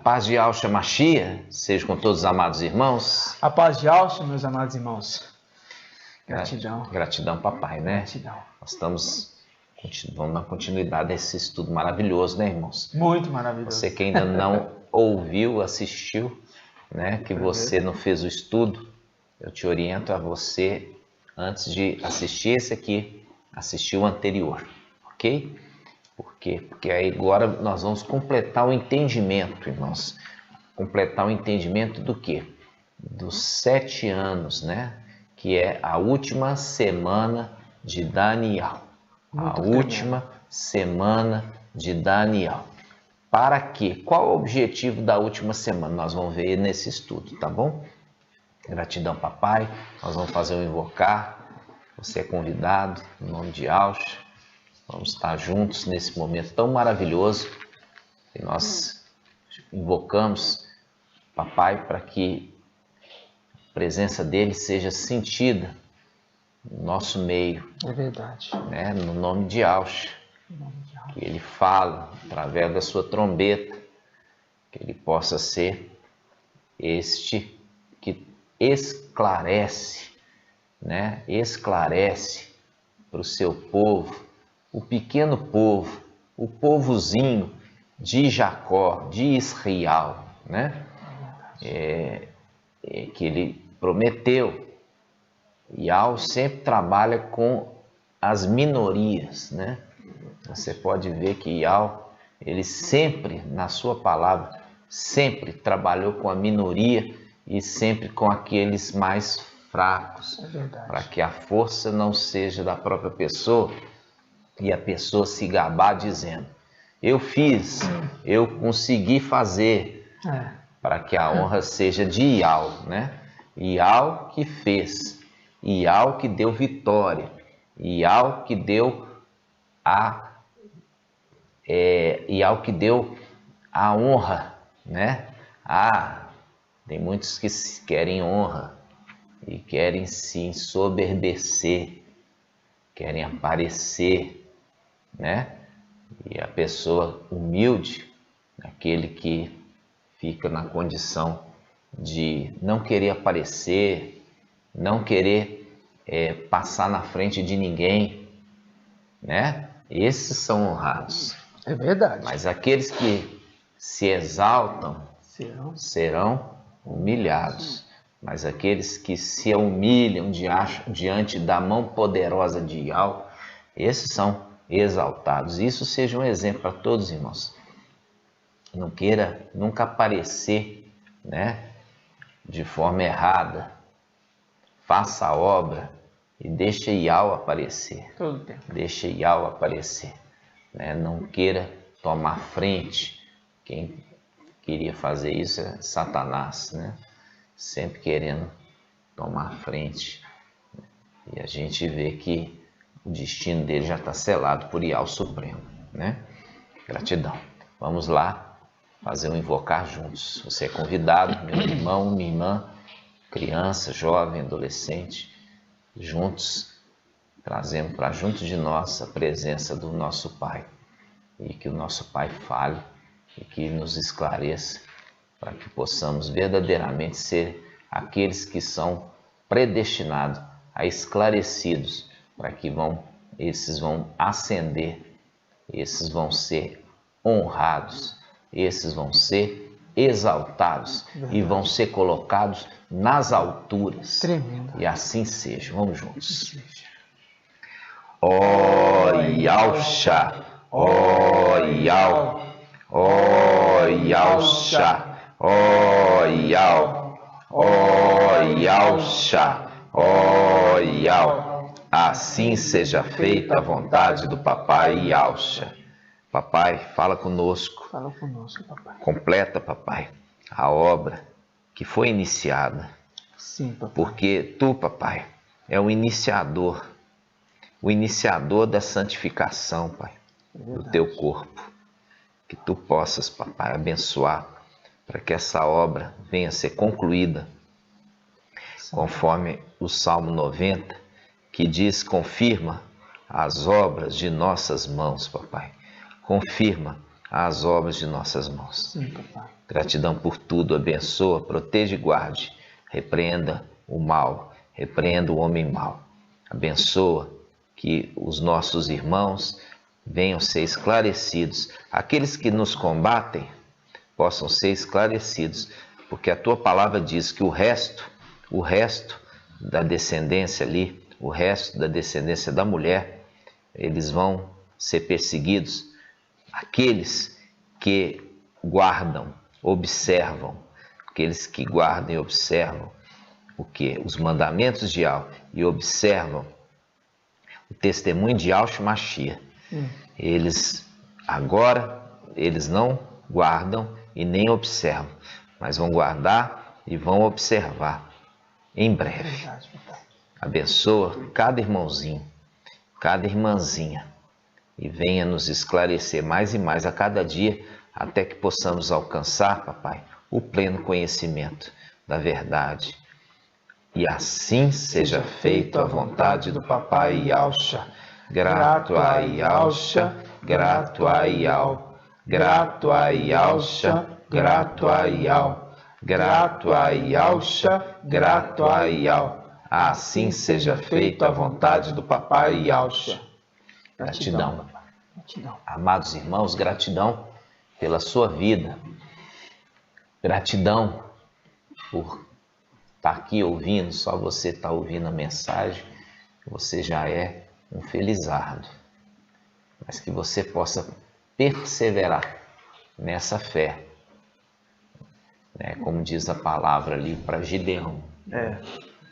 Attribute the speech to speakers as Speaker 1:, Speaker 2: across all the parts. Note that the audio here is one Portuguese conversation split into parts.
Speaker 1: paz de Yahshua Mashiach seja com todos os amados irmãos.
Speaker 2: A paz de Yahshua, meus amados irmãos. Gratidão.
Speaker 1: Gratidão, papai, né?
Speaker 2: Gratidão.
Speaker 1: Nós vamos na continuidade desse estudo maravilhoso, né, irmãos?
Speaker 2: Muito maravilhoso.
Speaker 1: Você que ainda não ouviu, assistiu, né, que você não fez o estudo, eu te oriento a você, antes de assistir esse aqui, assistir o anterior, ok? Por quê? Porque aí agora nós vamos completar o entendimento, irmãos. Completar o entendimento do quê? Dos 7 anos, né? Que é a última semana de Daniel. A última semana de Daniel. Para quê? Qual o objetivo da última semana? Nós vamos ver nesse estudo, tá bom? Gratidão, papai. Nós vamos fazer um invocar. Você é convidado, em nome de Yahshua. Vamos estar juntos nesse momento tão maravilhoso. E nós invocamos, papai, para que a presença dele seja sentida no nosso meio.
Speaker 2: É verdade.
Speaker 1: Né? No nome de Yahshua. Que ele fale através da sua trombeta. Que ele possa ser este que esclarece, né? Esclarece para o seu povo, o pequeno povo, o povozinho de Jacó, de Israel, né? Que ele prometeu. E Yahweh sempre trabalha com as minorias, né? Você pode ver que Yahweh, ele sempre, na sua palavra, sempre trabalhou com a minoria e sempre com aqueles mais fracos, para que a força não seja da própria pessoa e a pessoa se gabar dizendo: eu fiz, eu consegui fazer, para que a honra seja de Yahweh, né? Yahweh que fez, Yahweh que deu vitória, Yahweh que deu Yahweh que deu a honra, né? Tem muitos que querem honra e querem se ensoberbecer, querem aparecer, né? E a pessoa humilde, aquele que fica na condição de não querer aparecer, não querer passar na frente de ninguém, né? Esses são honrados.
Speaker 2: É verdade.
Speaker 1: Mas aqueles que se exaltam serão humilhados. Mas aqueles que se humilham diante da mão poderosa de Yahweh, esses são exaltados. Isso seja um exemplo para todos, irmãos. Não queira nunca aparecer, né, de forma errada. Faça a obra e deixe Yahweh aparecer.
Speaker 2: Todo tempo.
Speaker 1: Deixe Yahweh aparecer. Né? Não queira tomar frente. Quem queria fazer isso é Satanás, né? Sempre querendo tomar frente. E a gente vê que o destino dele já está selado por Yahweh Supremo, né? Gratidão. Vamos lá fazer um invocar juntos. Você é convidado, meu irmão, minha irmã, criança, jovem, adolescente, juntos, trazendo para junto de nós a presença do nosso Pai. E que o nosso Pai fale e que nos esclareça, para que possamos verdadeiramente ser aqueles que são predestinados a esclarecidos, para que esses vão ascender, esses vão ser honrados, esses vão ser exaltados e vão ser colocados nas alturas.
Speaker 2: Tremendo.
Speaker 1: E assim seja. Vamos juntos. Ó Yahshua, ó Yahweh, ó Yahshua, ó Yahweh, ó Yahshua, ó Yahweh. Assim seja feita a vontade do papai Yahshua. Papai, fala conosco.
Speaker 2: Fala conosco, papai.
Speaker 1: Completa, papai, a obra que foi iniciada.
Speaker 2: Sim, papai.
Speaker 1: Porque tu, papai, é o iniciador da santificação, pai, do teu corpo. Que tu possas, papai, abençoar para que essa obra venha a ser concluída, conforme o Salmo 90, que diz: confirma as obras de nossas mãos, papai. Confirma às obras de nossas mãos.
Speaker 2: Sim, papai.
Speaker 1: Gratidão por tudo, abençoa, proteja e guarde, repreenda o mal, repreenda o homem mau. Abençoa que os nossos irmãos venham ser esclarecidos, aqueles que nos combatem possam ser esclarecidos, porque a tua palavra diz que o resto da descendência ali, o resto da descendência da mulher, eles vão ser perseguidos, aqueles que guardam, observam, aqueles que guardam e observam o que? Os mandamentos de Yahweh e observam o testemunho de Yahshua Mashiach. Eles não guardam e nem observam, mas vão guardar e vão observar em breve.
Speaker 2: Verdade, papai.
Speaker 1: Abençoa cada irmãozinho, cada irmãzinha e venha nos esclarecer mais e mais a cada dia, até que possamos alcançar, papai, o pleno conhecimento da verdade. E assim seja feito a vontade do papai Yahshua. Grato a Yahshua, grato a Yahweh, grato a Yahshua, grato a Yahweh, grato a Yahshua, grato a Yahweh. Assim seja feito a vontade do papai Yahshua. Gratidão, papai.
Speaker 2: Gratidão.
Speaker 1: Amados irmãos, gratidão pela sua vida. Gratidão por estar aqui ouvindo, só você está ouvindo a mensagem, você já é um felizardo. Mas que você possa perseverar nessa fé, né? Como diz a palavra ali para Gideão.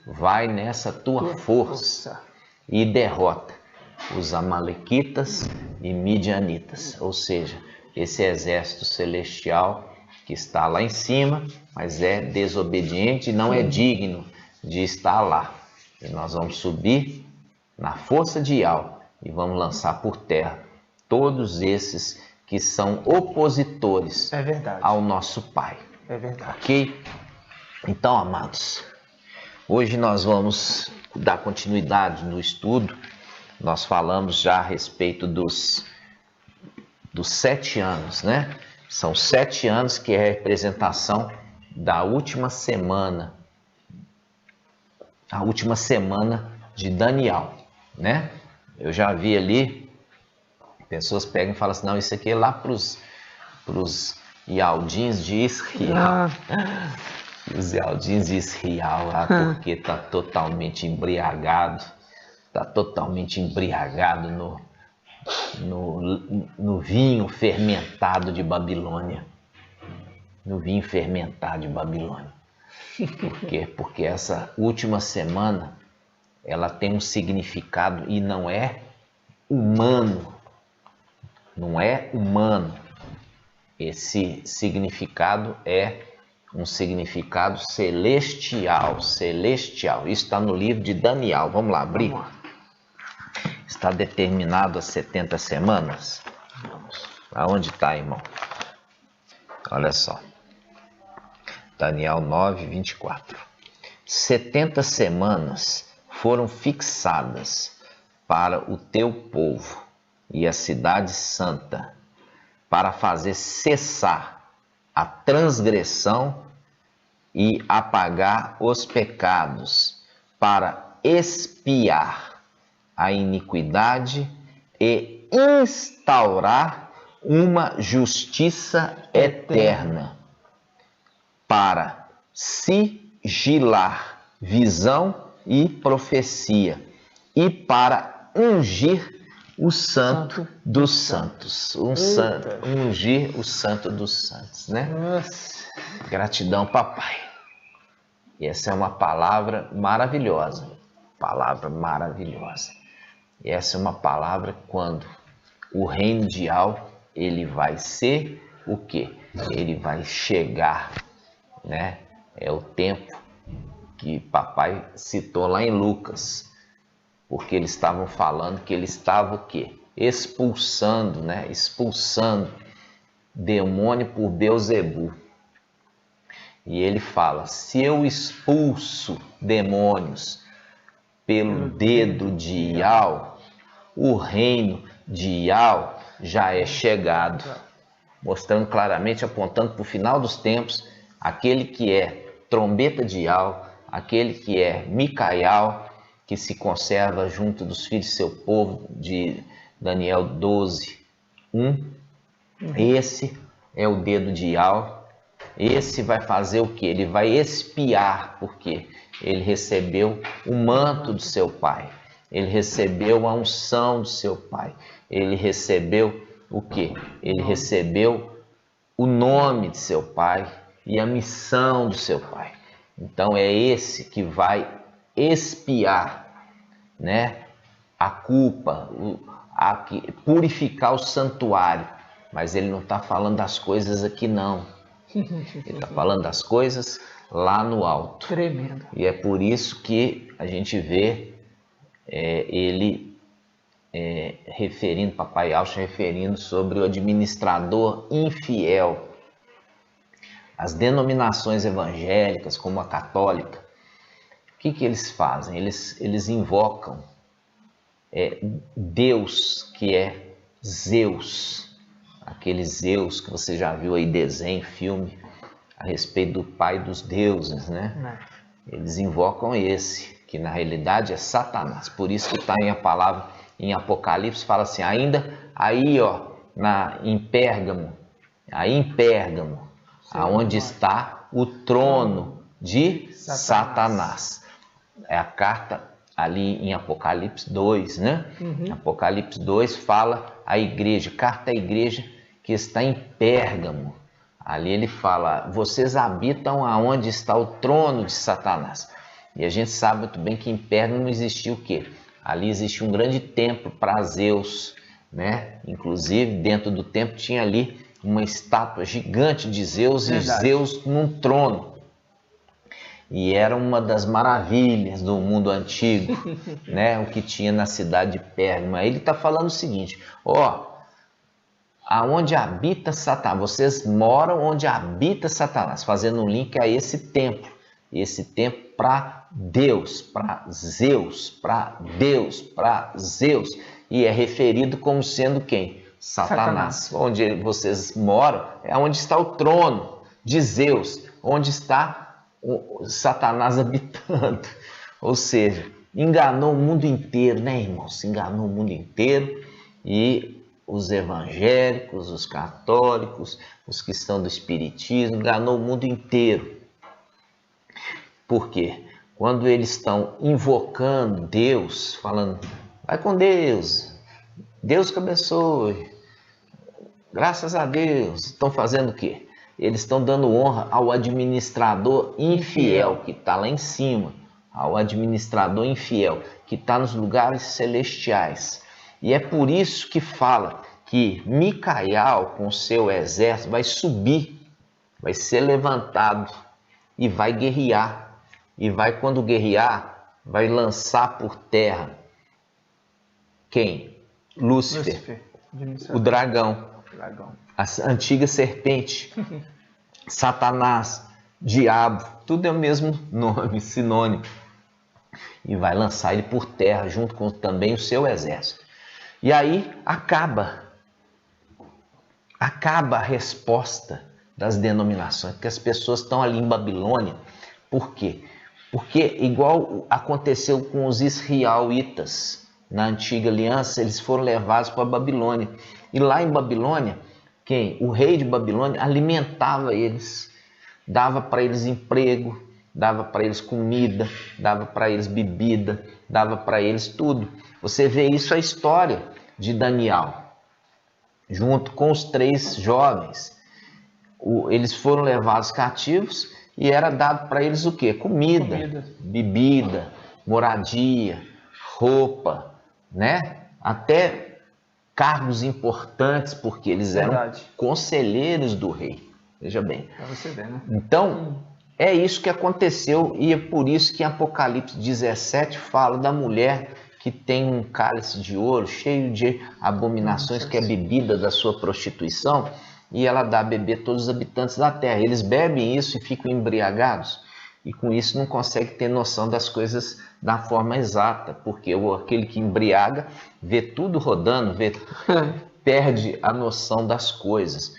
Speaker 1: Vai nessa tua força e derrota os amalequitas e midianitas, ou seja, esse exército celestial que está lá em cima, mas é desobediente e não é digno de estar lá. E nós vamos subir na força de Yahweh e vamos lançar por terra todos esses que são opositores ao nosso Pai.
Speaker 2: É verdade.
Speaker 1: Ok? Então, amados, hoje nós vamos dar continuidade no estudo. Nós falamos já a respeito dos 7 anos, né? São 7 anos que é a representação da última semana. A última semana de Daniel, né? Eu já vi ali, pessoas pegam e falam assim, não, isso aqui é lá para os Yaldins de Israel. Os Yaldins de Israel lá, porque está totalmente embriagado. Está totalmente embriagado no vinho fermentado de Babilônia. No vinho fermentado de Babilônia. Por quê? Porque essa última semana, ela tem um significado e não é humano. Não é humano. Esse significado é um significado celestial. Celestial. Isso está no livro de Daniel. Vamos lá, abrir.
Speaker 2: Vamos lá.
Speaker 1: Está determinado as 70 semanas? Aonde está, irmão? Olha só. Daniel 9, 24. 70 semanas foram fixadas para o teu povo e a cidade santa, para fazer cessar a transgressão e apagar os pecados, para expiar a iniquidade e instaurar uma justiça eterna, para sigilar visão e profecia, e para ungir o santo dos santos. Ungir o santo dos santos, né?
Speaker 2: Nossa.
Speaker 1: Gratidão, papai. E essa é uma palavra maravilhosa. Palavra maravilhosa. E essa é uma palavra quando o reino de Yahweh, ele vai ser o quê? Ele vai chegar, né? É o tempo que papai citou lá em Lucas, porque eles estavam falando que ele estava o quê? Expulsando, né? Expulsando demônio por Beelzebu. E ele fala, se eu expulso demônios pelo dedo de Yahweh, o reino de Yahweh já é chegado. mostrando claramente, apontando para o final dos tempos, aquele que é trombeta de Ial, aquele que é Micaial, que se conserva junto dos filhos de seu povo, de Daniel 12, 1. Esse é o dedo de Ial. Esse vai fazer o que? Ele vai espiar, porque ele recebeu o manto do seu pai, ele recebeu a unção do seu pai, ele recebeu o que? Ele recebeu o nome de seu pai e a missão do seu pai. Então é esse que vai expiar, né, a culpa, purificar o santuário. Mas ele não está falando das coisas aqui não. Ele está falando das coisas lá no alto.
Speaker 2: Tremendo.
Speaker 1: E é por isso que a gente vê ele referindo, Papai Aucha referindo sobre o administrador infiel. As denominações evangélicas, como a católica, o que eles fazem? Eles invocam Deus, que é Zeus. Aquele Zeus que você já viu aí, desenho, filme, a respeito do pai dos deuses, né? Eles invocam esse, que na realidade é Satanás. Por isso que está em a palavra, em Apocalipse, fala assim, ainda aí, ó, em Pérgamo, aonde está o trono de Satanás. É a carta ali em Apocalipse 2, né? Apocalipse 2 fala a igreja, carta à igreja que está em Pérgamo. Ali ele fala, vocês habitam aonde está o trono de Satanás. E a gente sabe muito bem que em Pérgamo existia o quê? Ali existia um grande templo para Zeus, né? Inclusive dentro do templo tinha ali uma estátua gigante de Zeus. Verdade. E Zeus num trono. E era uma das maravilhas do mundo antigo, né? O que tinha na cidade de Pérgamo. Aí ele está falando o seguinte, aonde habita Satanás, vocês moram onde habita Satanás, fazendo um link a esse templo para Deus, para Zeus, para Deus, para Zeus, e é referido como sendo quem? Satanás. Onde vocês moram é onde está o trono de Zeus, onde está o Satanás habitando. Ou seja, enganou o mundo inteiro, né, irmãos? Enganou o mundo inteiro. E os evangélicos, os católicos, os que estão do espiritismo, enganou o mundo inteiro. Por quê? Quando eles estão invocando Deus, falando, vai com Deus, Deus que abençoe, graças a Deus, estão fazendo o quê? Eles estão dando honra ao administrador infiel, que está lá em cima, ao administrador infiel, que está nos lugares celestiais. E é por isso que fala que Micaial, com seu exército, vai subir, vai ser levantado e vai guerrear. E vai, quando guerrear, vai lançar por terra quem? Lúcifer, o dragão, a antiga serpente, Satanás, diabo, tudo é o mesmo nome, sinônimo. E vai lançar ele por terra, junto com também o seu exército. E aí acaba a resposta das denominações, porque as pessoas estão ali em Babilônia. Por quê? Porque igual aconteceu com os israelitas na antiga aliança, eles foram levados para a Babilônia. E lá em Babilônia, quem? O rei de Babilônia alimentava eles, dava para eles emprego, dava para eles comida, dava para eles bebida, dava para eles tudo. Você vê isso a história de Daniel, junto com os 3 jovens. Eles foram levados cativos e era dado para eles o quê? Comida, bebida, moradia, roupa, né? Até cargos importantes, porque eles eram conselheiros do rei. Veja bem.
Speaker 2: Para você ver, né?
Speaker 1: Então, é isso que aconteceu e é por isso que em Apocalipse 17 fala da mulher que tem um cálice de ouro cheio de abominações, que é bebida da sua prostituição, e ela dá a beber todos os habitantes da terra. Eles bebem isso e ficam embriagados, e com isso não conseguem ter noção das coisas da forma exata, porque aquele que embriaga vê tudo rodando, perde a noção das coisas.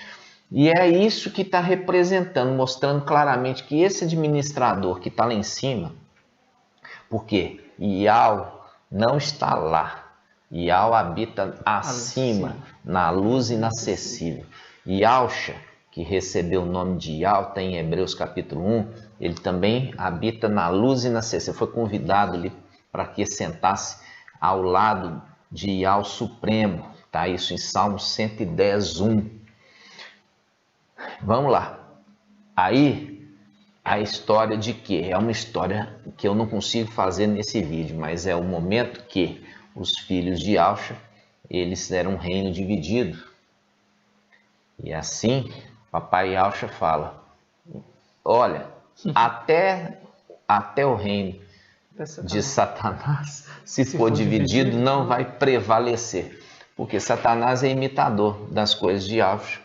Speaker 1: E é isso que está representando, mostrando claramente que esse administrador que está lá em cima, porque Iau não está lá, Iau habita acima, na luz inacessível. Yahusha, que recebeu o nome de Iau, está em Hebreus capítulo 1, ele também habita na luz inacessível. Foi convidado ali para que sentasse ao lado de Iau Supremo. Está isso em Salmo 110, 1. Vamos lá. Aí, a história de quê? É uma história que eu não consigo fazer nesse vídeo, mas é o momento que os filhos de Yahusha, eles eram um reino dividido. E assim, papai Yahusha fala, olha, até o reino de Satanás, se for dividido, não vai prevalecer. Porque Satanás é imitador das coisas de Yahusha.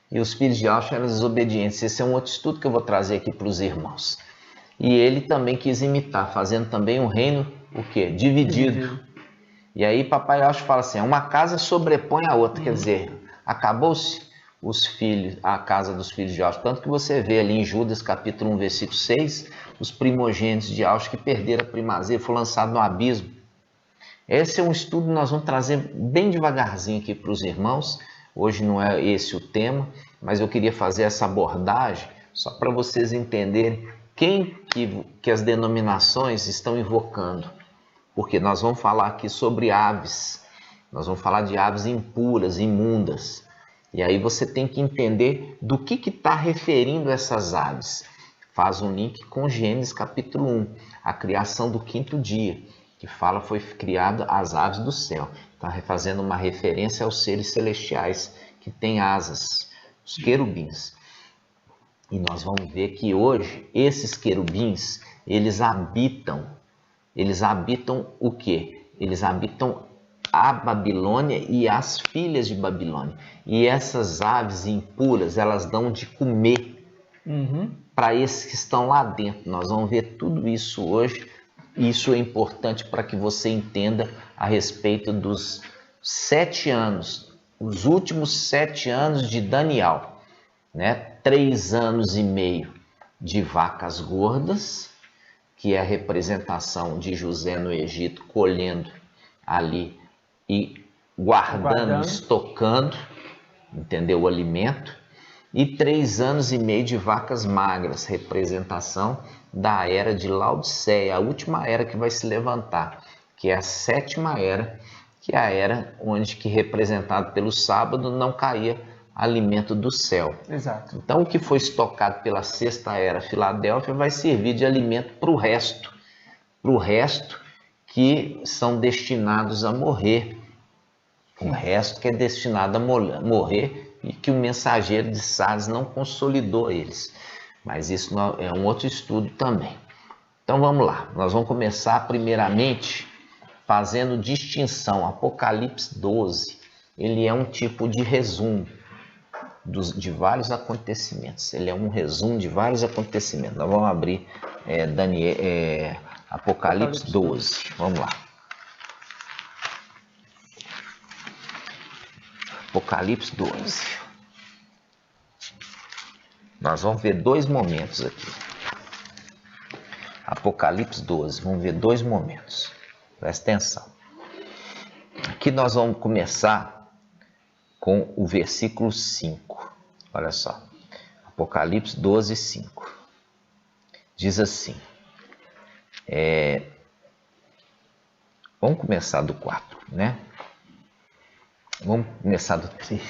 Speaker 1: E os filhos de Yahusha eram desobedientes. Esse é um outro estudo que eu vou trazer aqui para os irmãos. E ele também quis imitar, fazendo também um reino, o quê? Dividido. E aí papai Yahusha fala assim, uma casa sobrepõe a outra. Quer dizer, acabou-se a casa dos filhos de Yahusha. Tanto que você vê ali em Judas capítulo 1, versículo 6, os primogênitos de Yahusha que perderam a primazia, foi lançado no abismo. Esse é um estudo que nós vamos trazer bem devagarzinho aqui para os irmãos. Hoje não é esse o tema, mas eu queria fazer essa abordagem só para vocês entenderem quem que as denominações estão invocando. Porque nós vamos falar aqui sobre aves, nós vamos falar de aves impuras, imundas. E aí você tem que entender do que está referindo essas aves. Faz um link com Gênesis capítulo 1, a criação do quinto dia, que fala foi criado as aves do céu. Está fazendo uma referência aos seres celestiais que têm asas, os querubins. E nós vamos ver que hoje esses querubins, eles habitam o quê? Eles habitam a Babilônia e as filhas de Babilônia. E essas aves impuras, elas dão de comer para esses que estão lá dentro. Nós vamos ver tudo isso hoje. Isso é importante para que você entenda a respeito dos 7 anos, os últimos 7 anos de Daniel, né? 3 anos e meio de vacas gordas, que é a representação de José no Egito, colhendo ali e guardando, estocando, entendeu? O alimento. E 3 anos e meio de vacas magras, representação da era de Laodiceia, a última era que vai se levantar, que é a 7ª era, que é a era onde, que representado pelo sábado, não caía alimento do céu.
Speaker 2: Exato.
Speaker 1: Então, o que foi estocado pela 6ª era, Filadélfia, vai servir de alimento para o resto que são destinados a morrer. O resto que é destinado a morrer e que o mensageiro de Sardes não consolidou eles. Mas isso é um outro estudo também. Então vamos lá, nós vamos começar primeiramente fazendo distinção. Apocalipse 12, ele é um tipo de resumo de vários acontecimentos. Ele é um resumo de vários acontecimentos. Nós vamos abrir Apocalipse 12, vamos lá. Apocalipse 12. Nós vamos ver 2 momentos aqui. Apocalipse 12, vamos ver 2 momentos. Presta atenção. Aqui nós vamos começar com o versículo 5. Olha só. Apocalipse 12, 5. Diz assim. Vamos começar do 4, né? Vamos começar do 3.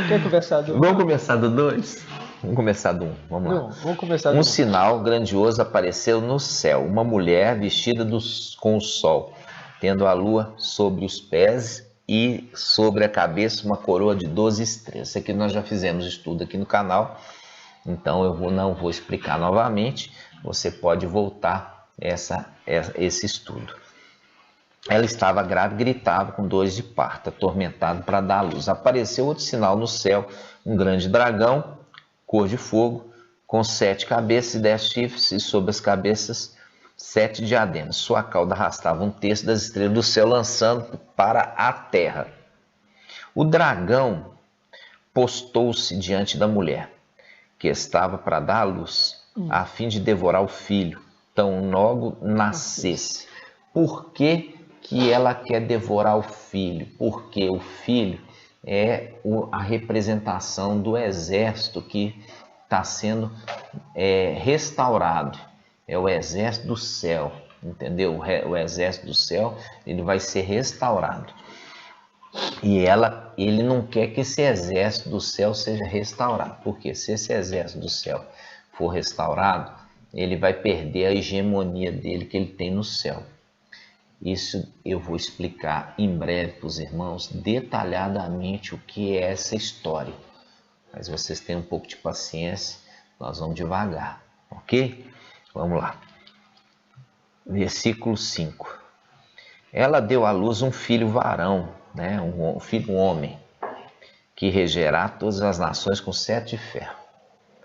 Speaker 2: Quer começar do 1?
Speaker 1: Vamos começar do 2? Vamos começar do 1. Vamos lá.
Speaker 2: Não, vamos começar do 1.
Speaker 1: Um sinal grandioso apareceu no céu. Uma mulher vestida com o sol, tendo a lua sobre os pés e sobre a cabeça uma coroa de 12 estrelas. Isso aqui nós já fizemos estudo aqui no canal. Então eu não vou explicar novamente. Você pode voltar esse estudo. Ela estava grávida, gritava com dores de parto, atormentada para dar à luz. Apareceu outro sinal no céu, um grande dragão, cor de fogo, com 7 cabeças e 10 chifres, e sobre as cabeças 7 diademas. Sua cauda arrastava 1/3 das estrelas do céu, lançando para a terra. O dragão postou-se diante da mulher, que estava para dar à luz, a fim de devorar o filho, tão logo nascesse. Por que que ela quer devorar o filho? Porque o filho é a representação do exército que está sendo restaurado. É o exército do céu, entendeu? O exército do céu, ele vai ser restaurado. E ele não quer que esse exército do céu seja restaurado. Porque se esse exército do céu for restaurado, ele vai perder a hegemonia dele que ele tem no céu. Isso eu vou explicar em breve para os irmãos detalhadamente o que é essa história. Mas vocês tenham um pouco de paciência, nós vamos devagar, ok? Vamos lá. Versículo 5. Ela deu à luz um filho varão, né? Um filho homem, que regerá todas as nações com cetro de ferro.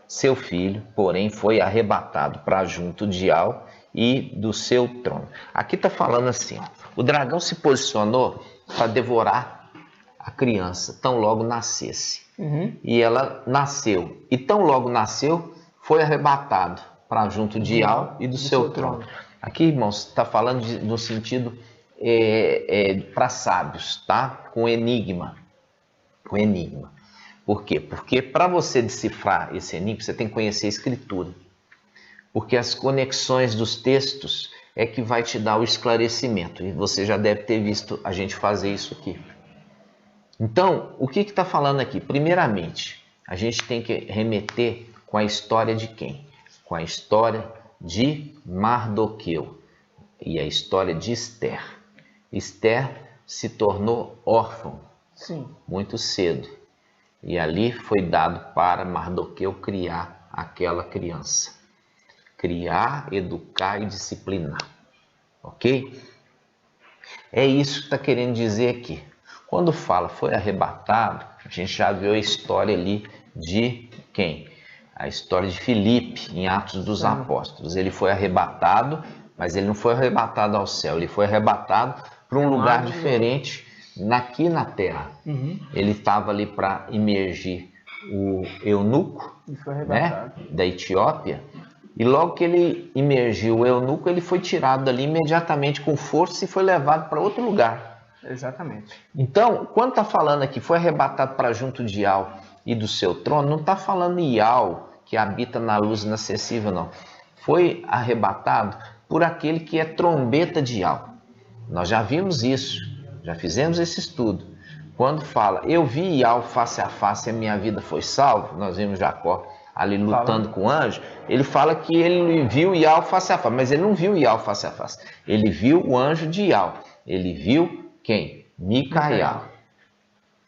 Speaker 1: Seu filho, porém, foi arrebatado para junto de Al e do seu trono. Aqui está falando assim, ó, o dragão se posicionou para devorar a criança, tão logo nascesse. E ela nasceu. E tão logo nasceu, foi arrebatado para junto de Al e do seu trono. Aqui, irmãos, está falando no sentido para sábios, tá? Com enigma. Com enigma. Por quê? Porque para você decifrar esse enigma, você tem que conhecer a escritura. Porque as conexões dos textos é que vai te dar o esclarecimento. E você já deve ter visto a gente fazer isso aqui. Então, o que está falando aqui? Primeiramente, a gente tem que remeter com a história de quem? Com a história de Mardoqueu e a história de Esther. Esther se tornou órfã muito cedo. E ali foi dado para Mardoqueu criar aquela criança. Criar, educar e disciplinar. Ok? É isso que está querendo dizer aqui. Quando fala foi arrebatado, a gente já viu a história ali de quem? A história de Filipe, em Atos dos Apóstolos. Ele foi arrebatado, mas ele não foi arrebatado ao céu. Ele foi arrebatado para um lugar diferente aqui na terra. Ele estava ali para imergir o eunuco, né, da Etiópia. E logo que ele imergiu o eunuco, ele foi tirado dali imediatamente com força e foi levado para outro lugar.
Speaker 2: Exatamente.
Speaker 1: Então, quando está falando aqui, foi arrebatado para junto de Al e do seu trono, não está falando em Al, que habita na luz inacessível, não. Foi arrebatado por aquele que é trombeta de Al. Nós já vimos isso, já fizemos esse estudo. Quando fala, eu vi Al face a face e a minha vida foi salva, nós vimos Jacó ali lutando com o anjo, ele fala que ele viu Ial face a face, mas ele não viu Ial face a face. Ele viu o anjo de Ial. Ele viu quem? Micael.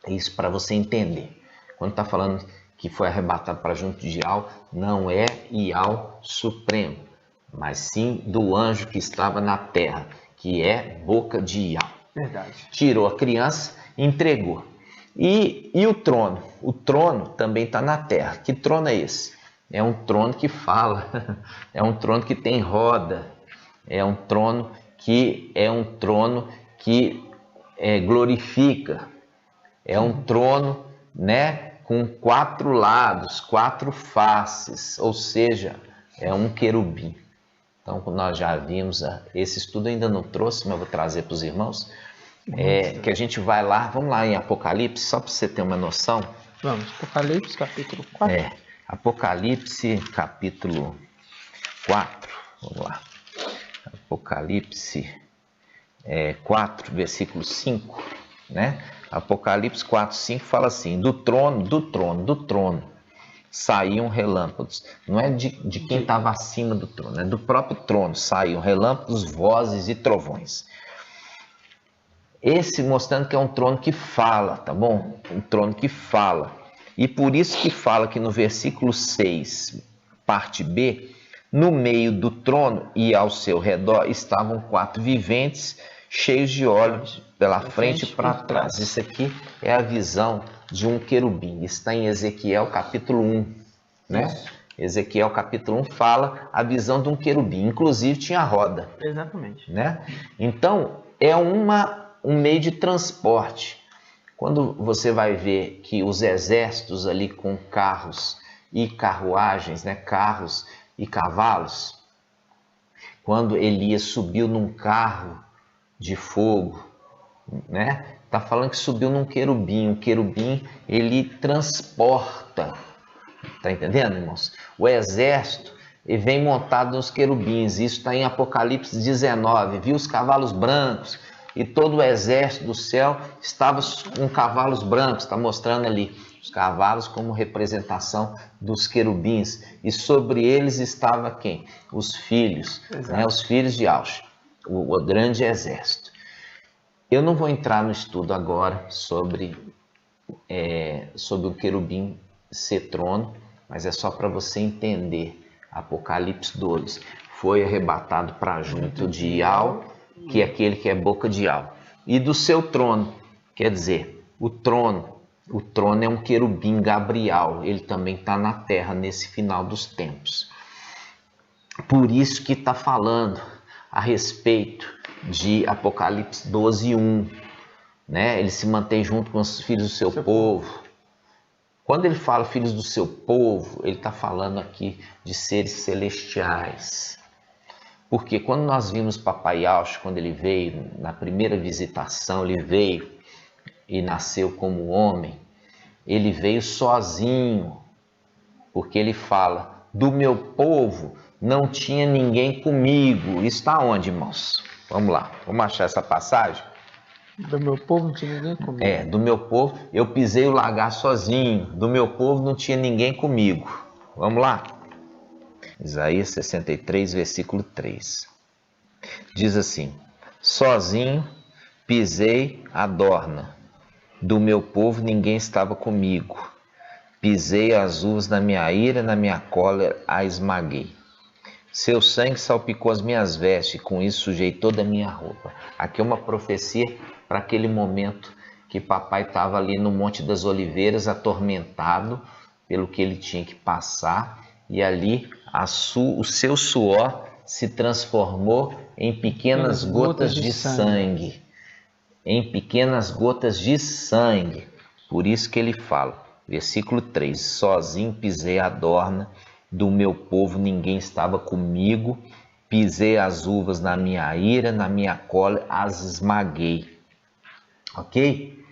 Speaker 1: Isso para você entender. Quando está falando que foi arrebatado para junto de Ial, não é Ial supremo, mas sim do anjo que estava na terra, que é boca de Ial.
Speaker 2: Verdade.
Speaker 1: Tirou a criança e entregou. E o trono? O trono também está na terra. Que trono é esse? É um trono que fala, é um trono que tem roda, é um trono que glorifica, é um trono, né, com 4 lados, 4 faces, ou seja, é um querubim. Então, nós já vimos, esse estudo ainda não trouxe, mas eu vou trazer para os irmãos. Que a gente vai lá, vamos lá em Apocalipse, só para você ter uma noção.
Speaker 2: Vamos, Apocalipse capítulo 4.
Speaker 1: Apocalipse capítulo 4, vamos lá. Apocalipse 4, versículo 5, né? Apocalipse 4, 5 fala assim, do trono saíam relâmpagos. Não é de quem estava acima do trono, é do próprio trono, saíam relâmpagos, vozes e trovões. Esse mostrando que é um trono que fala, tá bom? Um trono que fala. E por isso que fala que no versículo 6, parte B, no meio do trono e ao seu redor estavam 4 viventes cheios de olhos pela frente e para trás. Isso aqui é a visão de um querubim. Está em Ezequiel capítulo 1, né? Isso. Ezequiel capítulo 1 fala a visão de um querubim. Inclusive tinha roda.
Speaker 2: Exatamente.
Speaker 1: Né? Então, é um meio de transporte. Quando você vai ver que os exércitos ali com carros e carruagens, né, carros e cavalos, quando Elias subiu num carro de fogo, né, tá falando que subiu num querubim. O querubim, ele transporta, tá entendendo, irmãos? O exército, ele vem montado nos querubins. Isso está em Apocalipse 19. Viu os cavalos brancos e todo o exército do céu estava com cavalos brancos. Está mostrando ali os cavalos como representação dos querubins. E sobre eles estava quem? Os filhos, né? Os filhos de Aush, o grande exército. Eu não vou entrar no estudo agora sobre o querubim ser trono, mas é só para você entender. Apocalipse 2 foi arrebatado para junto de Ial, que é aquele que é boca de Ial, e do seu trono, quer dizer, o trono é um querubim Gabriel, ele também está na terra nesse final dos tempos. Por isso que está falando a respeito de Apocalipse 12:1, né? Ele se mantém junto com os filhos do seu povo. Quando ele fala filhos do seu povo, ele está falando aqui de seres celestiais. Porque quando nós vimos Papai Yaush, quando ele veio, na primeira visitação, ele veio e nasceu como homem, ele veio sozinho. Porque ele fala, do meu povo não tinha ninguém comigo. Isso está onde, irmãos? Vamos lá, vamos achar essa passagem?
Speaker 2: Do meu povo não tinha ninguém comigo.
Speaker 1: Do meu povo, eu pisei o lagar sozinho. Do meu povo não tinha ninguém comigo. Vamos lá? Isaías 63, versículo 3. Diz assim: sozinho pisei a dorna. Do meu povo ninguém estava comigo. Pisei as uvas na minha ira, na minha cólera a esmaguei. Seu sangue salpicou as minhas vestes, e com isso sujei toda a minha roupa. Aqui é uma profecia para aquele momento que papai estava ali no Monte das Oliveiras, atormentado pelo que ele tinha que passar, e ali o seu suor se transformou em pequenas gotas de sangue. Em pequenas gotas de sangue. Por isso que ele fala, versículo 3, sozinho pisei a dorna, do meu povo ninguém estava comigo, pisei as uvas na minha ira, na minha cólera as esmaguei. Ok?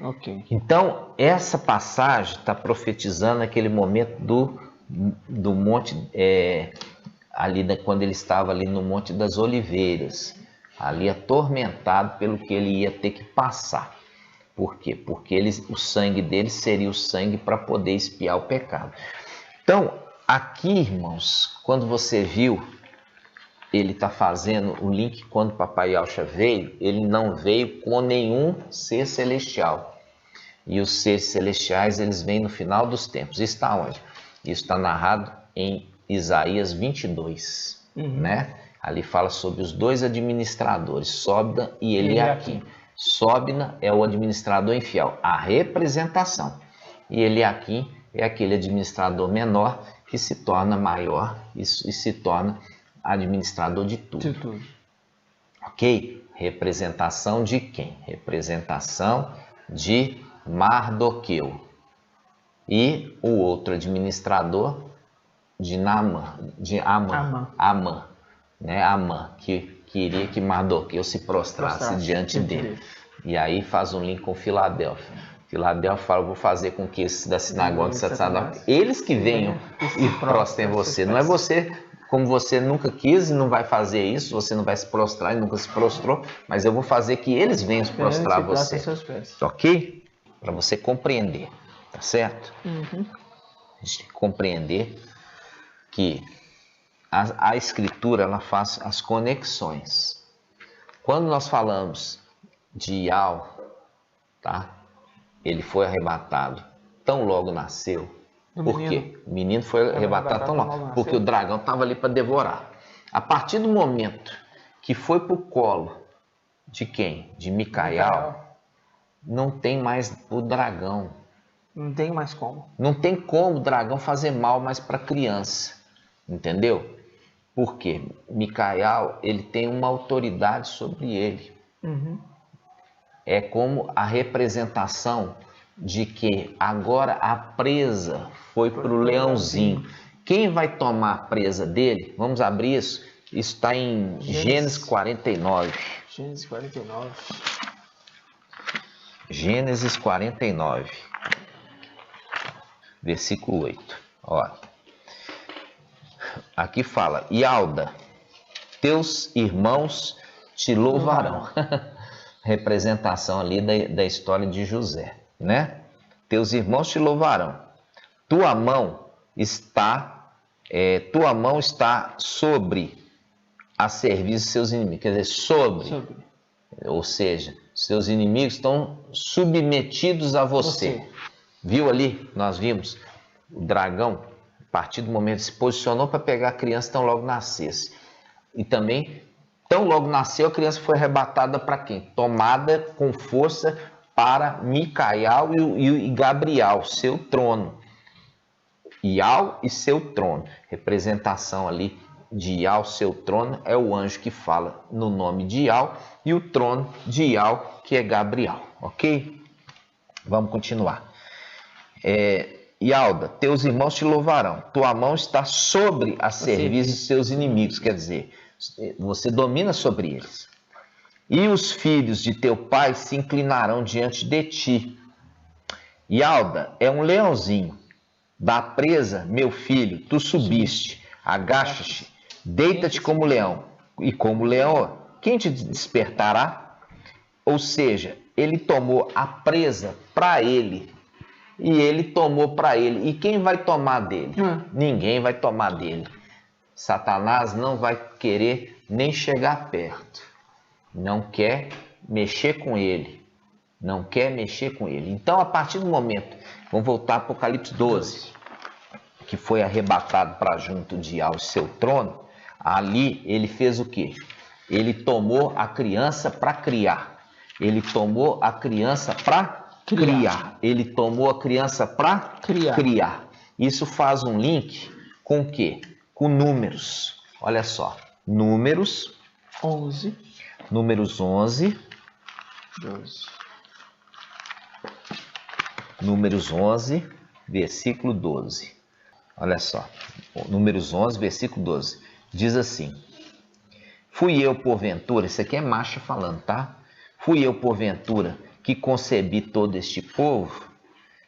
Speaker 1: Então, essa passagem está profetizando aquele momento do monte, ali quando ele estava ali no Monte das Oliveiras, ali atormentado pelo que ele ia ter que passar. Por quê? Porque o sangue dele seria o sangue para poder expiar o pecado. Então, aqui, irmãos, quando você viu, ele está fazendo o link quando Papai Yaush veio, ele não veio com nenhum ser celestial. E os seres celestiais, eles vêm no final dos tempos. Isso está onde? Isso está narrado em Isaías 22, né? Ali fala sobre os dois administradores, Sobna e Eliaquim. Sobna é o administrador infiel, a representação. E Eliaquim é aquele administrador menor que se torna maior e se torna administrador de tudo. Ok? Representação de quem? Representação de Mardoqueu. E o outro administrador de Amã, né? Amã, que queria que Mardoqueu se prostrasse diante dele. E aí faz um link com Filadélfia. Filadélfia fala, vou fazer com que esses da sinagoga de Satanás, eles que venham e prostrem você. Não é você, como você nunca quis e não vai fazer isso, você não vai se prostrar e nunca se prostrou, mas eu vou fazer que eles venham se prostrar a você. Ok? Para você compreender, tá certo? A gente compreender que a Escritura, ela faz as conexões. Quando nós falamos de Ial, tá? Ele foi arrebatado tão logo nasceu. Por quê? O menino foi arrebatado tão logo. Porque o dragão estava ali para devorar. A partir do momento que foi para o colo de quem? De Micael, não tem mais o dragão.
Speaker 2: Não tem mais como.
Speaker 1: Não tem como o dragão fazer mal mais para criança. Entendeu? Porque Micael, ele tem uma autoridade sobre ele. É como a representação de que agora a presa foi para o leãozinho. Quem vai tomar a presa dele? Vamos abrir isso. Isso está em Gênesis 49.
Speaker 2: Gênesis 49.
Speaker 1: Gênesis 49. Versículo 8. Ó. Aqui fala: Ialda, teus irmãos te louvarão. Representação ali da história de José, né? Teus irmãos te louvarão. Tua mão está sobre a serviço de seus inimigos. Quer dizer, sobre. Ou seja, seus inimigos estão submetidos a você. Viu ali? Nós vimos o dragão, a partir do momento que se posicionou para pegar a criança, tão logo nascesse. E também, tão logo nasceu, a criança foi arrebatada para quem? Tomada com força para Micael e Gabriel, seu trono. Ial e seu trono. Representação ali de Ial, seu trono, é o anjo que fala no nome de Ial, e o trono de Ial, que é Gabriel. Ok? Vamos continuar. Ialda, teus irmãos te louvarão. Tua mão está sobre a serviço de seus inimigos. Quer dizer, você domina sobre eles. E os filhos de teu pai se inclinarão diante de ti. Ialda é um leãozinho. Da presa, meu filho, tu subiste. Agacha-te, deita-te como leão. E como leão, quem te despertará? Ou seja, ele tomou a presa para ele. E ele tomou para ele. E quem vai tomar dele? Ninguém vai tomar dele. Satanás não vai querer nem chegar perto. Não quer mexer com ele. Não quer mexer com ele. Então, a partir do momento, vamos voltar a Apocalipse 12, que foi arrebatado para junto de Ial, seu trono, ali ele fez o quê? Ele tomou a criança para criar. Ele tomou a criança para criar. Ele tomou a criança para criar. Isso faz um link com o quê? Com números. Olha só. Números
Speaker 2: 11.
Speaker 1: Números 11.
Speaker 2: 12.
Speaker 1: Números 11, versículo 12. Olha só. Números 11, versículo 12. Diz assim: Fui eu, porventura, isso aqui é Macha falando, tá? Fui eu, porventura, que concebi todo este povo?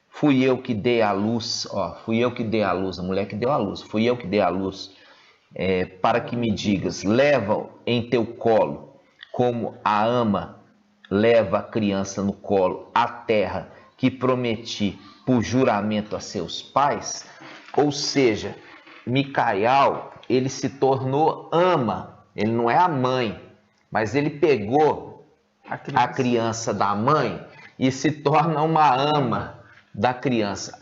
Speaker 1: Fui eu que dei a luz, fui eu que dei a luz, a mulher que deu a luz, fui eu que dei a luz, para que me digas, leva em teu colo, como a ama leva a criança no colo, a terra que prometi por juramento a seus pais. Ou seja, Micael, ele se tornou ama, ele não é a mãe, mas ele pegou a criança da mãe e se torna uma ama da criança,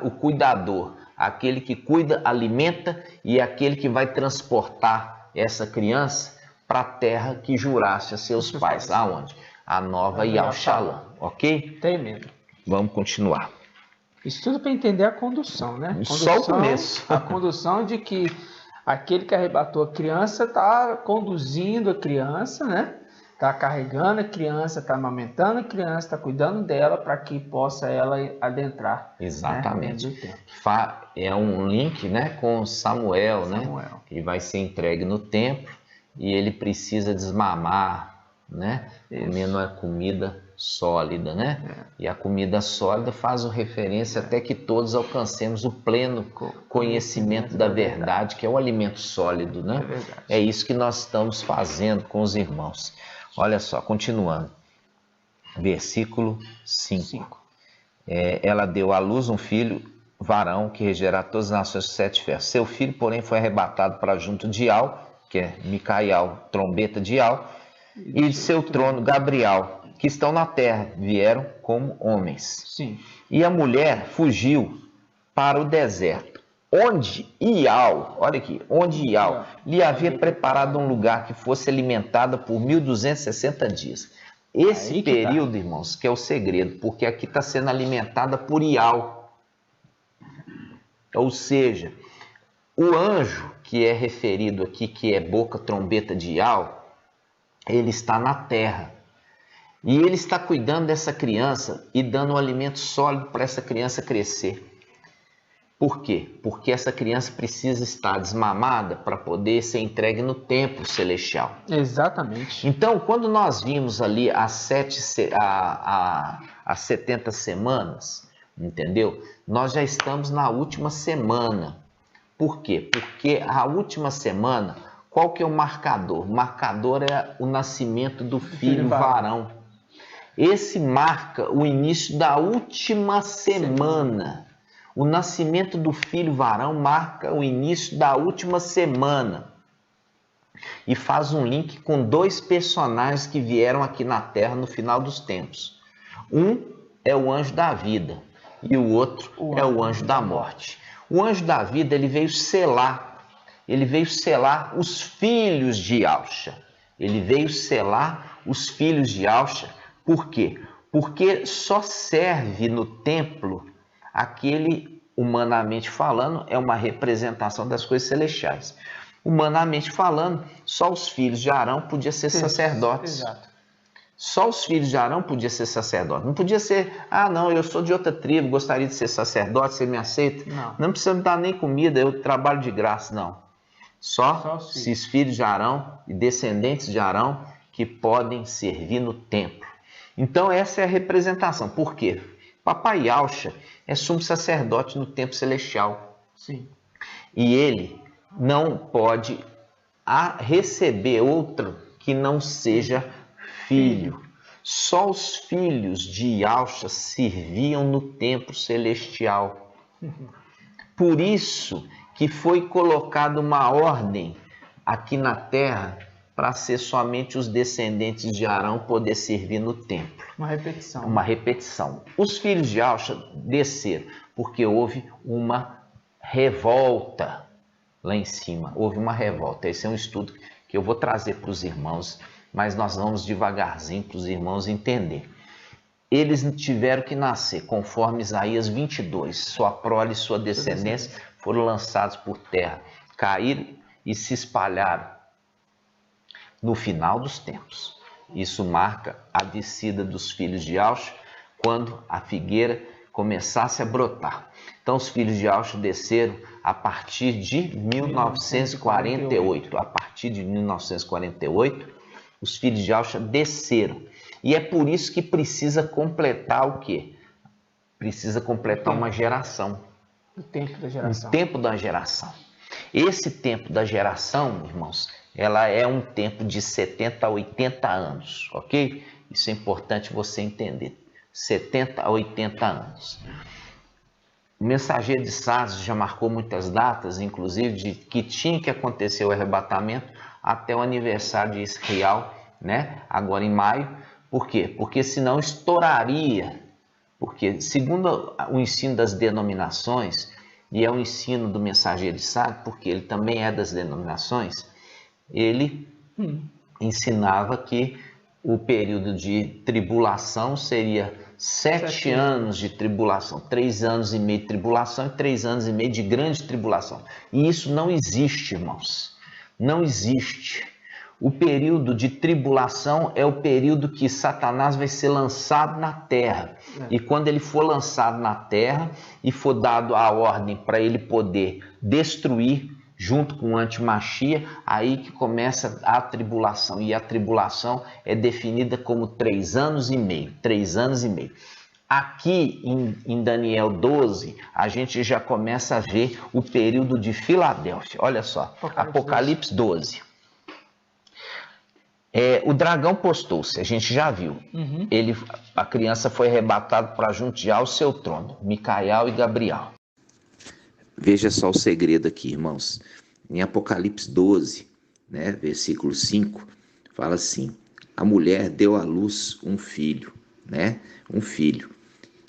Speaker 1: o cuidador, aquele que cuida, alimenta e aquele que vai transportar essa criança para a terra que jurasse a seus pais. Aonde? A Nova Yal-Shalom, ok?
Speaker 2: Tremendo.
Speaker 1: Vamos continuar.
Speaker 2: Isso tudo para entender a condução, né?
Speaker 1: Só o começo.
Speaker 2: A condução de que aquele que arrebatou a criança está conduzindo a criança, né? Está carregando a criança, está amamentando a criança, está cuidando dela para que possa ela adentrar.
Speaker 1: Exatamente.
Speaker 2: Né?
Speaker 1: É um link, né, com Samuel, né? Que vai ser entregue no templo e ele precisa desmamar, né? Comendo a comida sólida, né? E a comida sólida faz referência até que todos alcancemos o pleno conhecimento da verdade, que é o alimento sólido, né? É isso que nós estamos fazendo com os irmãos. Olha só, continuando. Versículo 5. Ela deu à luz um filho, varão, que regerá todas as nações com 7 ferros. Seu filho, porém, foi arrebatado para junto de Ial, que é Micael, trombeta de Ial, e de seu trono, Gabriel, que estão na terra, vieram como homens.
Speaker 2: Sim.
Speaker 1: E a mulher fugiu para o deserto, onde Ial, olha aqui, onde Ial lhe havia preparado um lugar que fosse alimentada por 1260 dias. Esse período, irmãos, que é o segredo, porque aqui está sendo alimentada por Ial. Ou seja, o anjo que é referido aqui, que é boca trombeta de Ial, ele está na terra. E ele está cuidando dessa criança e dando um alimento sólido para essa criança crescer. Por quê? Porque essa criança precisa estar desmamada para poder ser entregue no templo celestial.
Speaker 2: Exatamente.
Speaker 1: Então, quando nós vimos ali as 70 semanas, entendeu? Nós já estamos na última semana. Por quê? Porque a última semana, qual que é o marcador? O marcador é o nascimento do filho varão. Esse marca o início da última semana. O nascimento do filho varão marca o início da última semana. E faz um link com dois personagens que vieram aqui na Terra no final dos tempos. Um é o anjo da vida e o outro é o anjo da morte. O anjo da vida, ele veio selar os filhos de Yahshua. Ele veio selar os filhos de Yahshua. Por quê? Porque só serve no templo aquele, humanamente falando, é uma representação das coisas celestiais. Humanamente falando, só os filhos de Arão podiam ser sacerdotes.
Speaker 2: Exato.
Speaker 1: Só os filhos de Arão podiam ser sacerdotes. Não podia ser, não, eu sou de outra tribo, gostaria de ser sacerdote, você me aceita? Não precisa me dar nem comida, eu trabalho de graça, não. Só os filhos de Arão e descendentes de Arão que podem servir no templo. Então essa é a representação. Por quê? Papai Yahshua é sumo sacerdote no templo celestial.
Speaker 2: Sim.
Speaker 1: E ele não pode receber outro que não seja filho. Só os filhos de Yahshua serviam no templo celestial. Por isso que foi colocada uma ordem aqui na terra para ser somente os descendentes de Arão poder servir no templo. Uma repetição. Os filhos de Yahshua desceram porque houve uma revolta lá em cima. Houve uma revolta. Esse é um estudo que eu vou trazer para os irmãos, mas nós vamos devagarzinho para os irmãos entender. Eles tiveram que nascer conforme Isaías 22. Sua prole e sua descendência foram lançados por terra, caíram e se espalharam no final dos tempos. Isso marca a descida dos filhos de Yahshua quando a figueira começasse a brotar. Então os filhos de Yahshua desceram a partir de 1948. A partir de 1948, os filhos de Yahshua desceram. E é por isso que precisa completar o quê? Precisa completar uma geração.
Speaker 2: O tempo da geração.
Speaker 1: O tempo da geração. Esse tempo da geração, irmãos, ela é um tempo de 70 a 80 anos, ok? Isso é importante você entender. 70 a 80 anos. O mensageiro de Sardes já marcou muitas datas, inclusive de que tinha que acontecer o arrebatamento até o aniversário de Israel, né? Agora em maio. Por quê? Porque senão estouraria. Porque segundo o ensino das denominações, e é o ensino do mensageiro de Sardes, porque ele também é das denominações, ele ensinava que o período de tribulação seria 7 anos de tribulação, 3 anos e meio de tribulação e 3 anos e meio de grande tribulação. E isso não existe, irmãos. Não existe. O período de tribulação é o período que Satanás vai ser lançado na terra. E quando ele for lançado na terra e for dado a ordem para ele poder destruir junto com o antimachia, aí que começa a tribulação. E a tribulação é definida como 3 anos e meio. 3 anos e meio. Aqui em Daniel 12, a gente já começa a ver o período de Filadélfia. Olha só, Apocalipse 12. O dragão postou-se, a gente já viu. A criança foi arrebatada para junto ao seu trono, Micael e Gabriel. Veja só o segredo aqui, irmãos. Em Apocalipse 12, né, versículo 5, fala assim: a mulher deu à luz um filho, né? Um filho,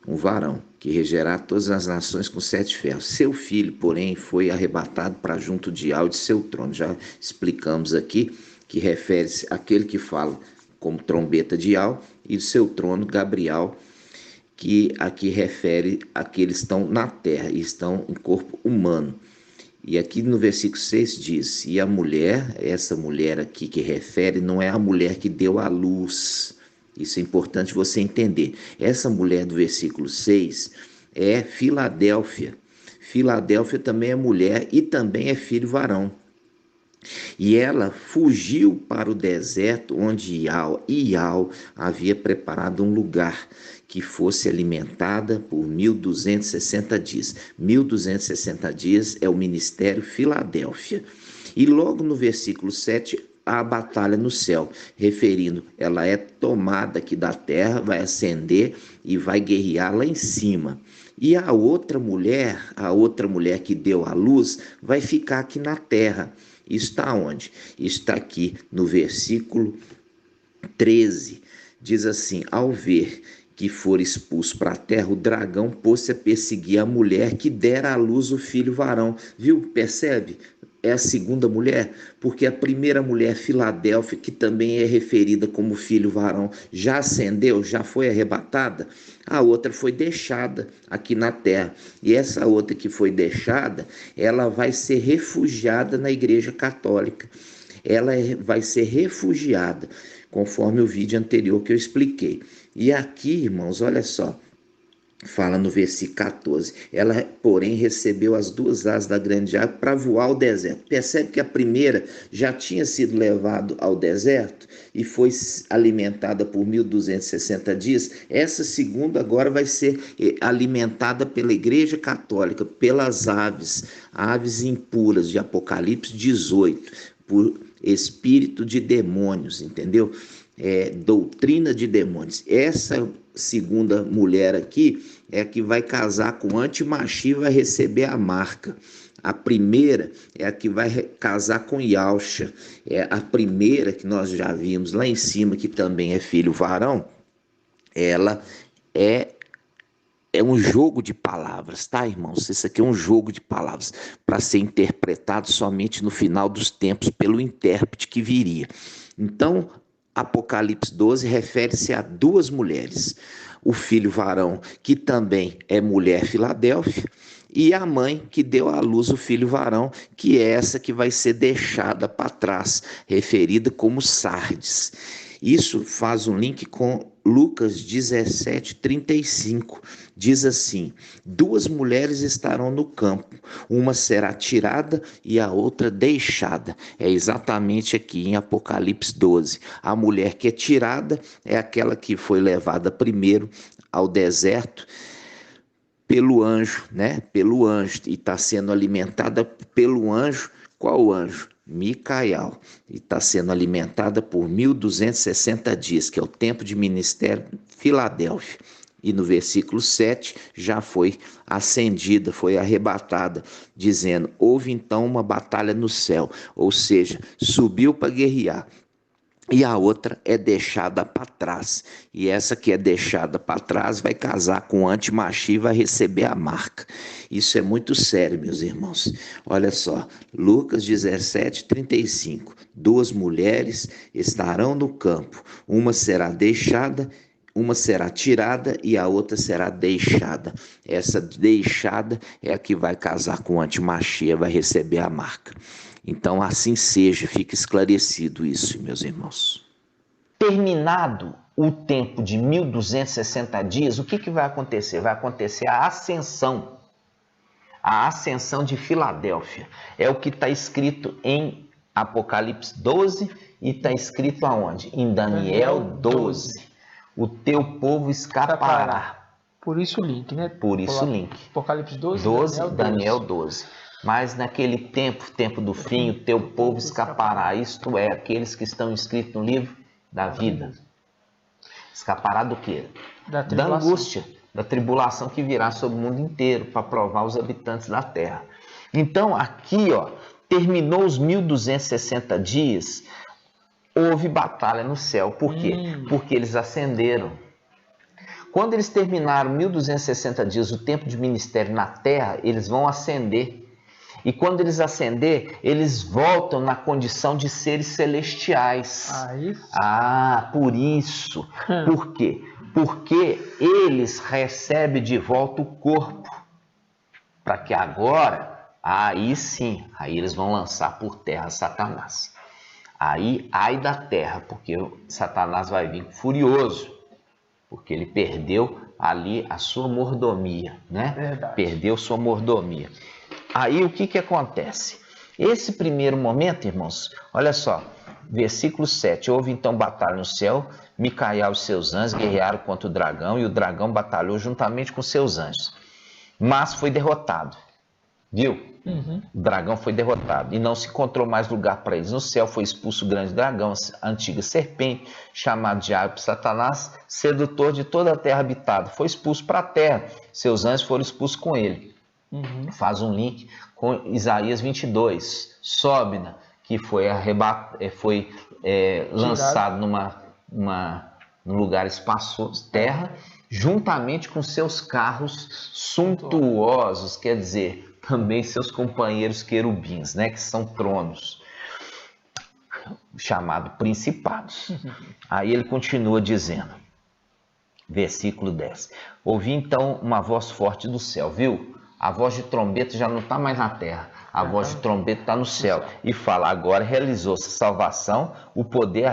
Speaker 1: um varão, que regerá todas as nações com 7 ferros. Seu filho, porém, foi arrebatado para junto de Al de seu trono. Já explicamos aqui que refere-se àquele que fala como trombeta de Al, e do seu trono, Gabriel, que aqui refere a que eles estão na terra e estão em corpo humano. E aqui no versículo 6 diz: e a mulher, essa mulher aqui que refere, não é a mulher que deu à luz,
Speaker 3: Isso é importante você entender. Essa mulher do versículo 6 é Filadélfia. Filadélfia também é mulher e também é filho varão. E ela fugiu para o deserto onde Ial havia preparado um lugar que fosse alimentada por 1260 dias. 1260 dias é o ministério Filadélfia. E logo no versículo 7, a batalha no céu, referindo, ela é tomada aqui da terra, vai ascender e vai guerrear lá em cima. E a outra mulher que deu à luz, vai ficar aqui na terra. Está onde? Está aqui no versículo 13. Diz assim: ao ver que for expulso para a terra, o dragão pôs-se a perseguir a mulher que dera à luz o filho varão. Viu? Percebe? É a segunda mulher, porque a primeira mulher, Filadélfia, que também é referida como filho varão, já ascendeu, já foi arrebatada. A outra foi deixada aqui na terra. E essa outra que foi deixada, ela vai ser refugiada na Igreja Católica. Ela vai ser refugiada, conforme o vídeo anterior que eu expliquei. E aqui, irmãos, olha só, fala no versículo 14, ela, porém, recebeu as duas asas da grande ave para voar ao deserto. Percebe que a primeira já tinha sido levada ao deserto e foi alimentada por 1260 dias. Essa segunda agora vai ser alimentada pela Igreja Católica, pelas aves impuras de Apocalipse 18, por espírito de demônios, entendeu? Doutrina de demônios. Essa segunda mulher aqui é a que vai casar com o antimachia e vai receber a marca. A primeira é a que vai casar com Yalcha. É a primeira que nós já vimos lá em cima, que também é filho varão. Ela é um jogo de palavras, tá, irmãos? Isso aqui é um jogo de palavras para ser interpretado somente no final dos tempos pelo intérprete que viria. Então, Apocalipse 12 refere-se a duas mulheres, o filho varão, que também é mulher Filadélfia, e a mãe que deu à luz o filho varão, que é essa que vai ser deixada para trás, referida como Sardes. Isso faz um link com Lucas 17:35. Diz assim: duas mulheres estarão no campo, uma será tirada e a outra deixada. É exatamente aqui em Apocalipse 12. A mulher que é tirada é aquela que foi levada primeiro ao deserto pelo anjo, né? Pelo anjo, e está sendo alimentada pelo anjo. Qual anjo? Micael, e está sendo alimentada por 1260 dias, que é o tempo de ministério Filadélfia. E no versículo 7 já foi ascendida, foi arrebatada, dizendo: houve então uma batalha no céu, ou seja, subiu para guerrear. E a outra é deixada para trás. E essa que é deixada para trás vai casar com o antimachia e vai receber a marca. Isso é muito sério, meus irmãos. Olha só, Lucas 17:35. Duas mulheres estarão no campo. Uma será deixada, uma será tirada e a outra será deixada. Essa deixada é a que vai casar com o antimachia, vai receber a marca. Então, assim seja, fica esclarecido isso, meus irmãos.
Speaker 1: Terminado o tempo de 1260 dias, o que vai acontecer? Vai acontecer a ascensão de Filadélfia. É o que está escrito em Apocalipse 12 e está escrito aonde? Em Daniel 12. O teu povo escapará.
Speaker 2: Por isso o link, né?
Speaker 1: Por isso o link.
Speaker 2: Apocalipse 12,
Speaker 1: Daniel 12. Mas naquele tempo do fim, o teu povo escapará, isto é, aqueles que estão escritos no livro da vida. Escapará do quê? Da angústia, da tribulação que virá sobre o mundo inteiro para provar os habitantes da terra. Então, aqui, ó, terminou os 1260 dias, houve batalha no céu. Por quê? Porque eles ascenderam. Quando eles terminaram 1260 dias, o tempo de ministério na terra, eles vão ascender. E quando eles ascender, eles voltam na condição de seres celestiais. Por isso. Por quê? Porque eles recebem de volta o corpo. Para que agora, aí sim, aí eles vão lançar por terra Satanás. Aí, ai da terra, porque Satanás vai vir furioso, porque ele perdeu ali a sua mordomia, né?
Speaker 2: Verdade.
Speaker 1: Perdeu sua mordomia. Aí o que acontece? Esse primeiro momento, irmãos, olha só, versículo 7. Houve então batalha no céu, Micael e seus anjos guerrearam contra o dragão, e o dragão batalhou juntamente com seus anjos, mas foi derrotado. Viu?
Speaker 2: Uhum.
Speaker 1: O dragão foi derrotado e não se encontrou mais lugar para eles. No céu foi expulso o grande dragão, a antiga serpente, chamado Diabo, Satanás, sedutor de toda a terra habitada. Foi expulso para a terra, seus anjos foram expulsos com ele.
Speaker 2: Uhum.
Speaker 1: Faz um link com Isaías 22, Sóbina, que foi lançado num lugar espaçoso, terra, juntamente com seus carros suntuosos, quer dizer, também seus companheiros querubins, né, que são tronos, chamados principados. Aí ele continua dizendo, versículo 10, ouvi então uma voz forte do céu, viu? A voz de trombeta já não está mais na terra, a voz de trombeta está no céu, e fala, agora realizou-se a salvação, o poder,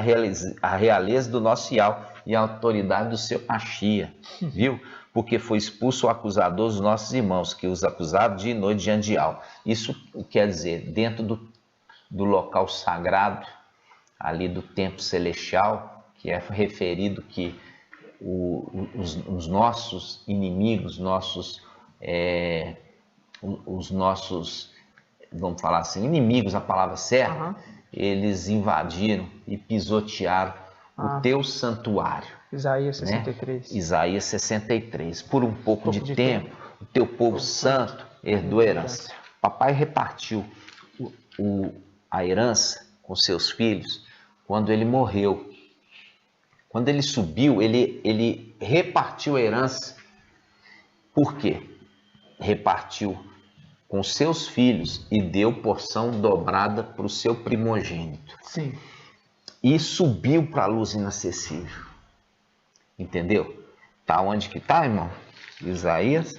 Speaker 1: a realeza do nosso Iau e a autoridade do seu Machia, viu? Porque foi expulso o acusador dos nossos irmãos, que os acusavam dia e noite diante de Iau. Isso quer dizer, dentro do local sagrado, ali do templo celestial, que é referido que os nossos inimigos, os nossos, vamos falar assim, inimigos, a palavra certa, eles invadiram e pisotearam o teu santuário.
Speaker 2: Isaías 63.
Speaker 1: Né? Isaías 63. Por um pouco de tempo, o teu povo santo herdou a herança. Papai repartiu a herança com seus filhos quando ele morreu. Quando ele subiu, ele repartiu a herança. Por quê? Repartiu com seus filhos e deu porção dobrada para o seu primogênito.
Speaker 2: Sim.
Speaker 1: E subiu para a luz inacessível. Entendeu? Tá onde que tá, irmão? Isaías?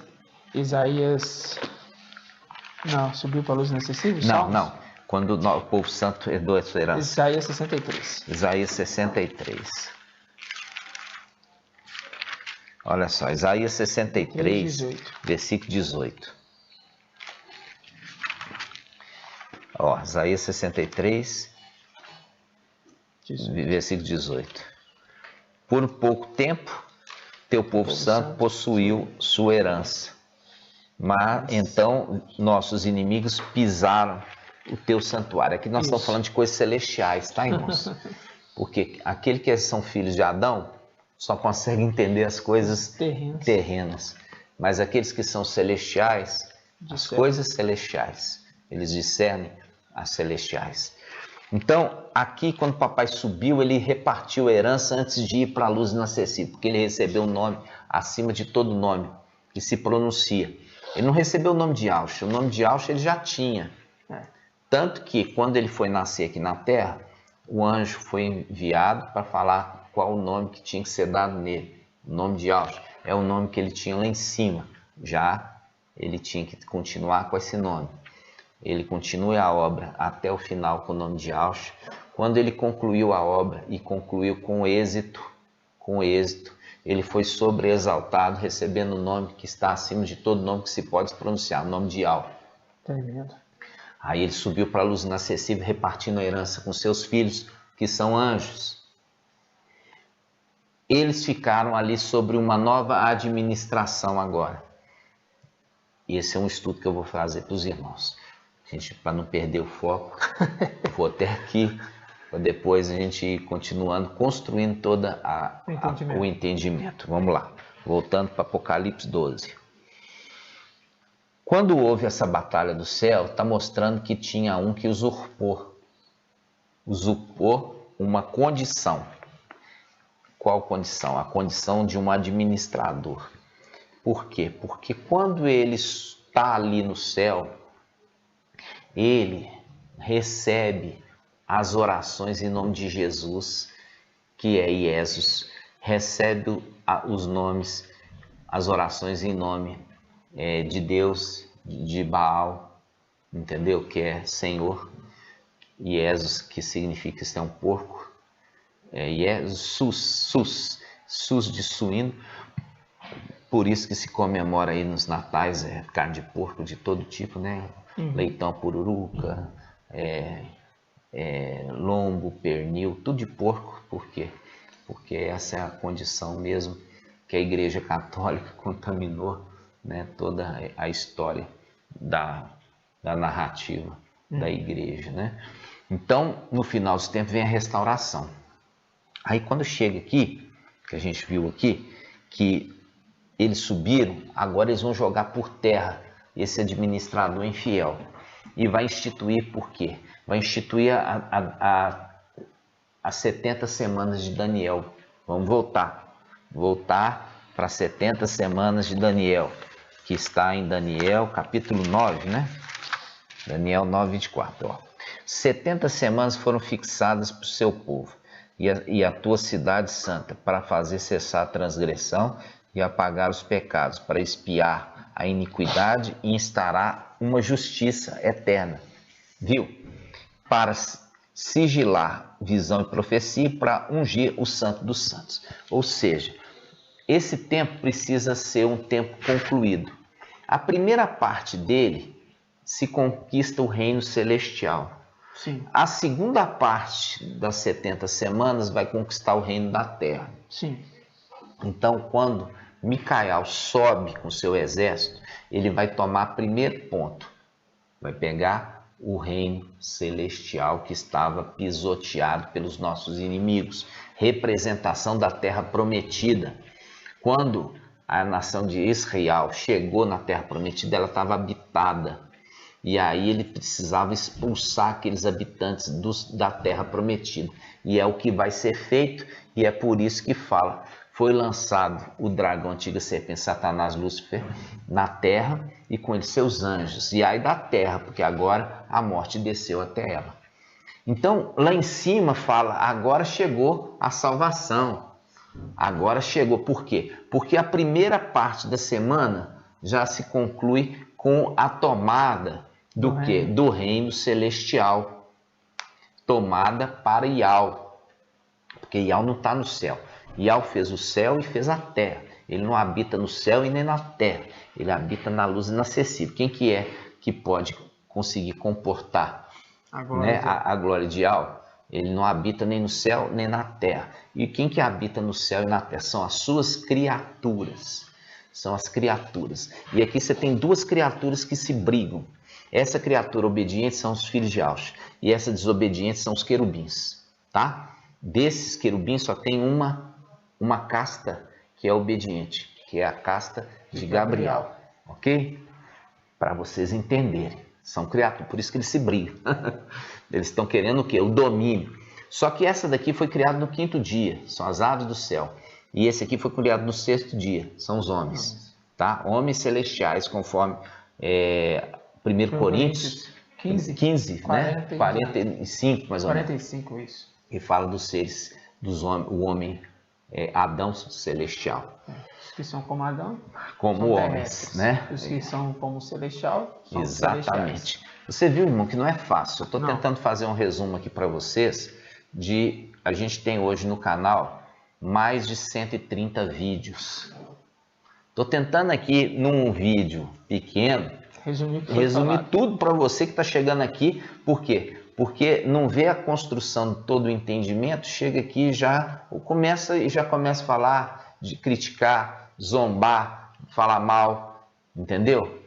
Speaker 2: Não, subiu para a luz inacessível?
Speaker 1: Não. Quando o povo santo herdou a sua herança.
Speaker 2: Isaías 63.
Speaker 1: Isaías 63. Olha só, Isaías 63, versículo 18. Ó, Isaías 63, versículo 18. Por pouco tempo, teu povo santo possuiu sua herança. Mas então nossos inimigos pisaram o teu santuário. Aqui nós estamos falando de coisas celestiais, tá, irmãos? Porque aqueles que são filhos de Adão só conseguem entender as coisas terrenas. Mas aqueles que são celestiais, as coisas celestiais, eles discernem as celestiais. Então, aqui quando o papai subiu, ele repartiu a herança antes de ir para a luz inacessível, porque ele recebeu um nome acima de todo nome, que se pronuncia. Ele não recebeu o nome de Yahshua, o nome de Yahshua ele já tinha. Tanto que quando ele foi nascer aqui na terra, o anjo foi enviado para falar qual o nome que tinha que ser dado nele. O nome de Yahshua é o nome que ele tinha lá em cima, já ele tinha que continuar com esse nome. Ele continua a obra até o final com o nome de Yahshua. Quando ele concluiu a obra e concluiu com êxito, ele foi sobreexaltado, recebendo o nome que está acima de todo nome que se pode pronunciar, o nome de Yahweh.
Speaker 2: Tremendo.
Speaker 1: Aí ele subiu para a luz inacessível, repartindo a herança com seus filhos, que são anjos. Eles ficaram ali sobre uma nova administração agora. E esse é um estudo que eu vou fazer para os irmãos. Gente, para não perder o foco, vou até aqui, para depois a gente ir continuando, construindo todo o entendimento. Vamos lá, voltando para Apocalipse 12. Quando houve essa batalha do céu, está mostrando que tinha um que usurpou uma condição. Qual condição? A condição de um administrador. Por quê? Porque quando ele está ali no céu, ele recebe as orações em nome de Jesus, que é Jesus, recebe os nomes, as orações em nome de Deus, de Baal, entendeu? Que é Senhor. Iesus, que significa isso é um porco, sus de suíno, por isso que se comemora aí nos natais carne de porco de todo tipo, né? Leitão, pururuca, lombo, pernil, tudo de porco. Por quê? Porque essa é a condição mesmo que a Igreja Católica contaminou, né, toda a história da narrativa da Igreja, né? Então, no final dos tempos vem a restauração. Aí quando chega aqui, que a gente viu aqui, que eles subiram, agora eles vão jogar por terra esse administrador infiel. E vai instituir por quê? Vai instituir as 70 semanas de Daniel. Vamos voltar para as 70 semanas de Daniel, que está em Daniel capítulo 9, né? Daniel 9, 24. Ó. 70 semanas foram fixadas para o seu povo e a tua cidade santa, para fazer cessar a transgressão e apagar os pecados, para expiar a iniquidade e instaurar uma justiça eterna. Viu? Para sigilar visão e profecia, para ungir o santo dos santos. Ou seja, esse tempo precisa ser um tempo concluído. A primeira parte dele se conquista o reino celestial.
Speaker 2: Sim.
Speaker 1: A segunda parte das 70 semanas vai conquistar o reino da terra.
Speaker 2: Sim.
Speaker 1: Então, quando Micael sobe com seu exército, ele vai tomar primeiro ponto. Vai pegar o reino celestial que estava pisoteado pelos nossos inimigos. Representação da terra prometida. Quando a nação de Israel chegou na terra prometida, ela estava habitada. E aí ele precisava expulsar aqueles habitantes da terra prometida. E é o que vai ser feito, e é por isso que fala: foi lançado o dragão, a antiga serpente, Satanás, Lúcifer, na terra e com ele seus anjos. E aí da terra, porque agora a morte desceu até ela. Então lá em cima fala: agora chegou a salvação. Agora chegou. Por quê? Porque a primeira parte da semana já se conclui com a tomada do quê? Do reino celestial. Tomada para Ial. Porque Ial não está no céu. Ial fez o céu e fez a terra. Ele não habita no céu e nem na terra. Ele habita na luz inacessível. Quem que é que pode conseguir comportar a glória de Ial? Ele não habita nem no céu nem na terra. E quem que habita no céu e na terra? São as suas criaturas. São as criaturas. E aqui você tem duas criaturas que se brigam. Essa criatura obediente são os filhos de Aush. E essa desobediente são os querubins. Tá? Desses querubins só tem uma casta que é obediente, que é a casta de Gabriel. Ok? Para vocês entenderem. São criaturas, por isso que eles se brigam. Eles estão querendo o quê? O domínio. Só que essa daqui foi criada no 5º dia, são as aves do céu. E esse aqui foi criado no 6º dia, são os homens. Tá? Homens celestiais, conforme 1 Coríntios 15, 45 mais ou menos.
Speaker 2: 45, isso.
Speaker 1: E fala dos seres, o homem Adão celestial.
Speaker 2: Os que são como Adão,
Speaker 1: como homens, né?
Speaker 2: Os que são como celestial, são
Speaker 1: exatamente. Você viu, irmão, que não é fácil. Eu estou tentando fazer um resumo aqui para vocês. A gente tem hoje no canal mais de 130 vídeos. Estou tentando aqui, num vídeo pequeno, resumir tudo para você que está chegando aqui. Por quê? Porque não vê a construção de todo o entendimento, chega aqui e já começa a falar, de criticar, zombar, falar mal, entendeu?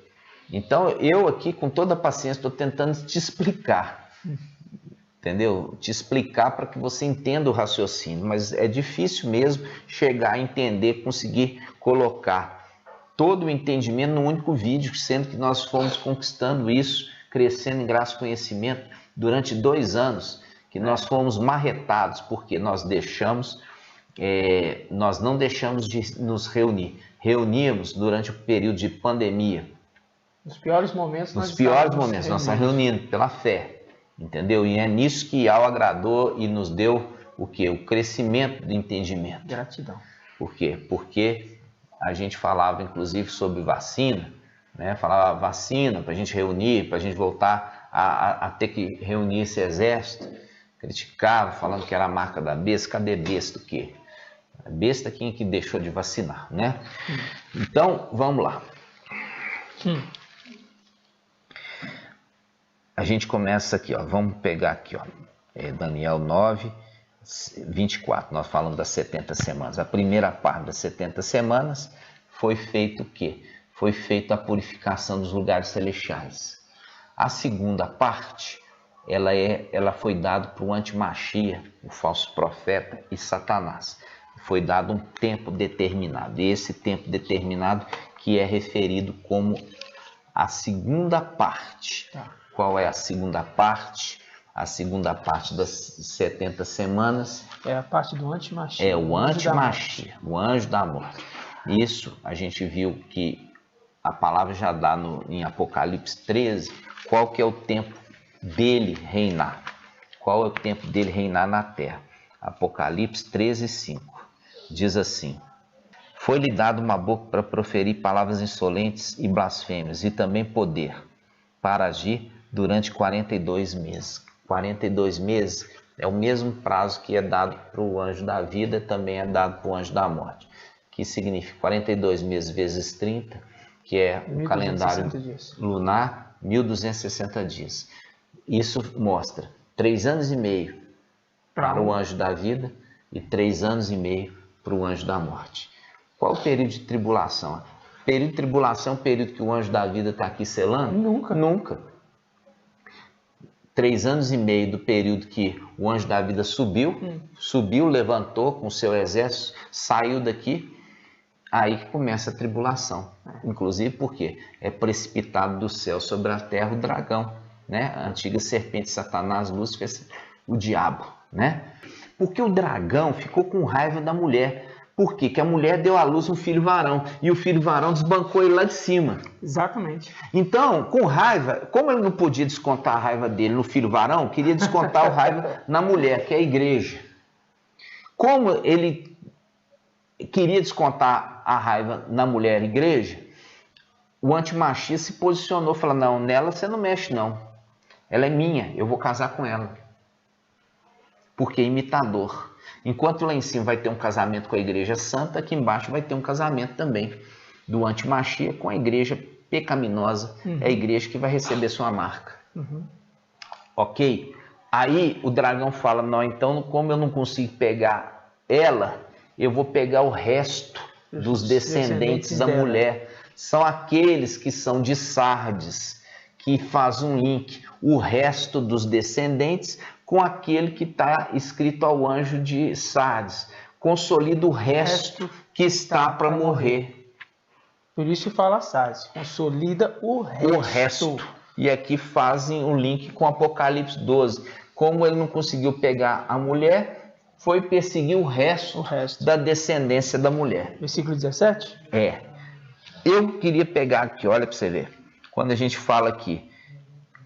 Speaker 1: Então eu aqui com toda a paciência estou tentando te explicar, entendeu? Te explicar para que você entenda o raciocínio, mas é difícil mesmo chegar a entender, conseguir colocar todo o entendimento num único vídeo, sendo que nós fomos conquistando isso, crescendo em graça e conhecimento durante 2 anos, que nós fomos marretados, porque nós não deixamos de nos reunir. Reuníamos durante o período de pandemia.
Speaker 2: Nos piores momentos
Speaker 1: nós estamos reunindo pela fé, entendeu? E é nisso que Ial agradou e nos deu o quê? O crescimento do entendimento.
Speaker 2: Gratidão.
Speaker 1: Por quê? Porque a gente falava inclusive sobre vacina, né? Falava vacina para a gente reunir, para a gente voltar a ter que reunir esse exército, criticava, falando que era a marca da besta. Cadê besta o quê? Besta quem que deixou de vacinar, né? Então, vamos lá. A gente começa aqui, ó. Vamos pegar aqui, ó. Daniel 9, 24. Nós falamos das 70 semanas. A primeira parte das 70 semanas foi feito o quê? Foi feita a purificação dos lugares celestiais. A segunda parte, ela foi dada para o antimachia, o falso profeta e Satanás. Foi dado um tempo determinado. E esse tempo determinado que é referido como a segunda parte.
Speaker 2: Tá.
Speaker 1: Qual é a segunda parte? A segunda parte das 70 semanas
Speaker 2: É a parte do antimachia.
Speaker 1: é o antimachia, o anjo da morte. Isso a gente viu que a palavra já dá em Apocalipse 13 qual que é o tempo dele reinar. Qual é o tempo dele reinar na terra? Apocalipse 13, 5. Diz assim: foi-lhe dado uma boca para proferir palavras insolentes e blasfêmias, e também poder para agir durante 42 meses. 42 meses é o mesmo prazo que é dado para o anjo da vida, também é dado para o anjo da morte, que significa 42 meses vezes 30, que é o calendário lunar, 1260 dias. Isso mostra 3 anos e meio para o anjo da vida e 3 anos e meio para o anjo da morte. Qual o período de tribulação? O período de tribulação é o período que o anjo da vida está aqui selando? Nunca. 3 anos e meio do período que o anjo da vida subiu, levantou com o seu exército, saiu daqui, aí que começa a tribulação. Inclusive porque é precipitado do céu sobre a terra o dragão, né? A antiga serpente Satanás, Lúcifer, o diabo, né? Porque o dragão ficou com raiva da mulher. Por quê? Porque a mulher deu à luz um filho varão e o filho varão desbancou ele lá de cima.
Speaker 2: Exatamente.
Speaker 1: Então, com raiva, como ele não podia descontar a raiva dele no filho varão, queria descontar a raiva na mulher, que é a igreja. Como ele queria descontar a raiva na mulher, igreja, o antimachia se posicionou, falou: não, nela você não mexe não. Ela é minha, eu vou casar com ela. Porque é imitador. Enquanto lá em cima vai ter um casamento com a igreja santa, aqui embaixo vai ter um casamento também do antimachia com a igreja pecaminosa. É a igreja que vai receber sua marca. Ok? Aí o dragão fala: não, então como eu não consigo pegar ela, eu vou pegar o resto dos descendentes da mulher. São aqueles que são de Sardes, que faz um link, o resto dos descendentes com aquele que está escrito ao anjo de Sardes. Consolida o resto que está para morrer.
Speaker 2: Por isso fala Sardes, consolida o resto.
Speaker 1: E aqui fazem o link com Apocalipse 12. Como ele não conseguiu pegar a mulher, foi perseguir o resto da descendência da mulher.
Speaker 2: Versículo 17?
Speaker 1: É. Eu queria pegar aqui, olha para você ver. Quando a gente fala aqui,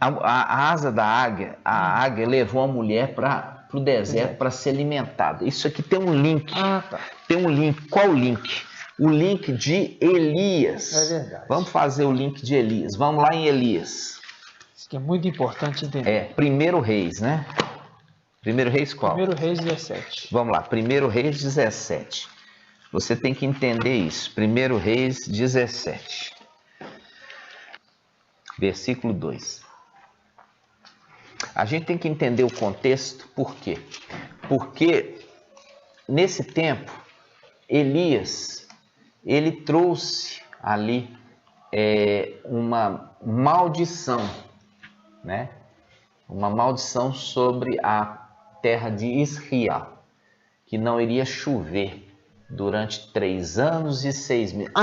Speaker 1: a asa da águia, a águia levou a mulher para o deserto para ser alimentada. Isso aqui tem um link. Tem um link. Qual o link? O link de Elias.
Speaker 2: É verdade.
Speaker 1: Vamos fazer o link de Elias. Vamos lá em Elias.
Speaker 2: Isso aqui é muito importante entender.
Speaker 1: É, 1 Reis, né? 1 Reis qual?
Speaker 2: 1 Reis 17.
Speaker 1: Vamos lá, 1 Reis 17. Você tem que entender isso. 1 Reis 17. Versículo 2. A gente tem que entender o contexto, por quê? Porque nesse tempo, Elias, ele trouxe ali uma maldição, né? Uma maldição sobre a terra de Israel, que não iria chover durante 3 anos e 6 meses.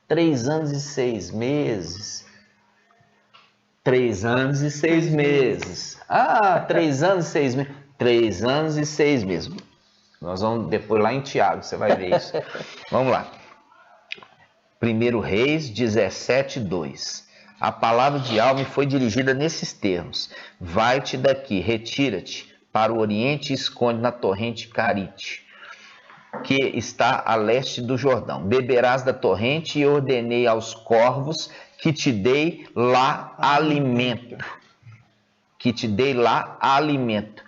Speaker 1: 3 anos e 6 meses... 3 anos e 6 meses. 3 anos e 6 meses. 3 anos e 6 meses. Nós vamos depois lá em Tiago, você vai ver isso. Vamos lá. 1 Reis 17, 2. A palavra de Alme foi dirigida nesses termos: vai-te daqui, retira-te para o oriente e esconde na torrente Carite, que está a leste do Jordão. Beberás da torrente e ordenei aos corvos que te dei lá alimento. Que te dei lá alimento.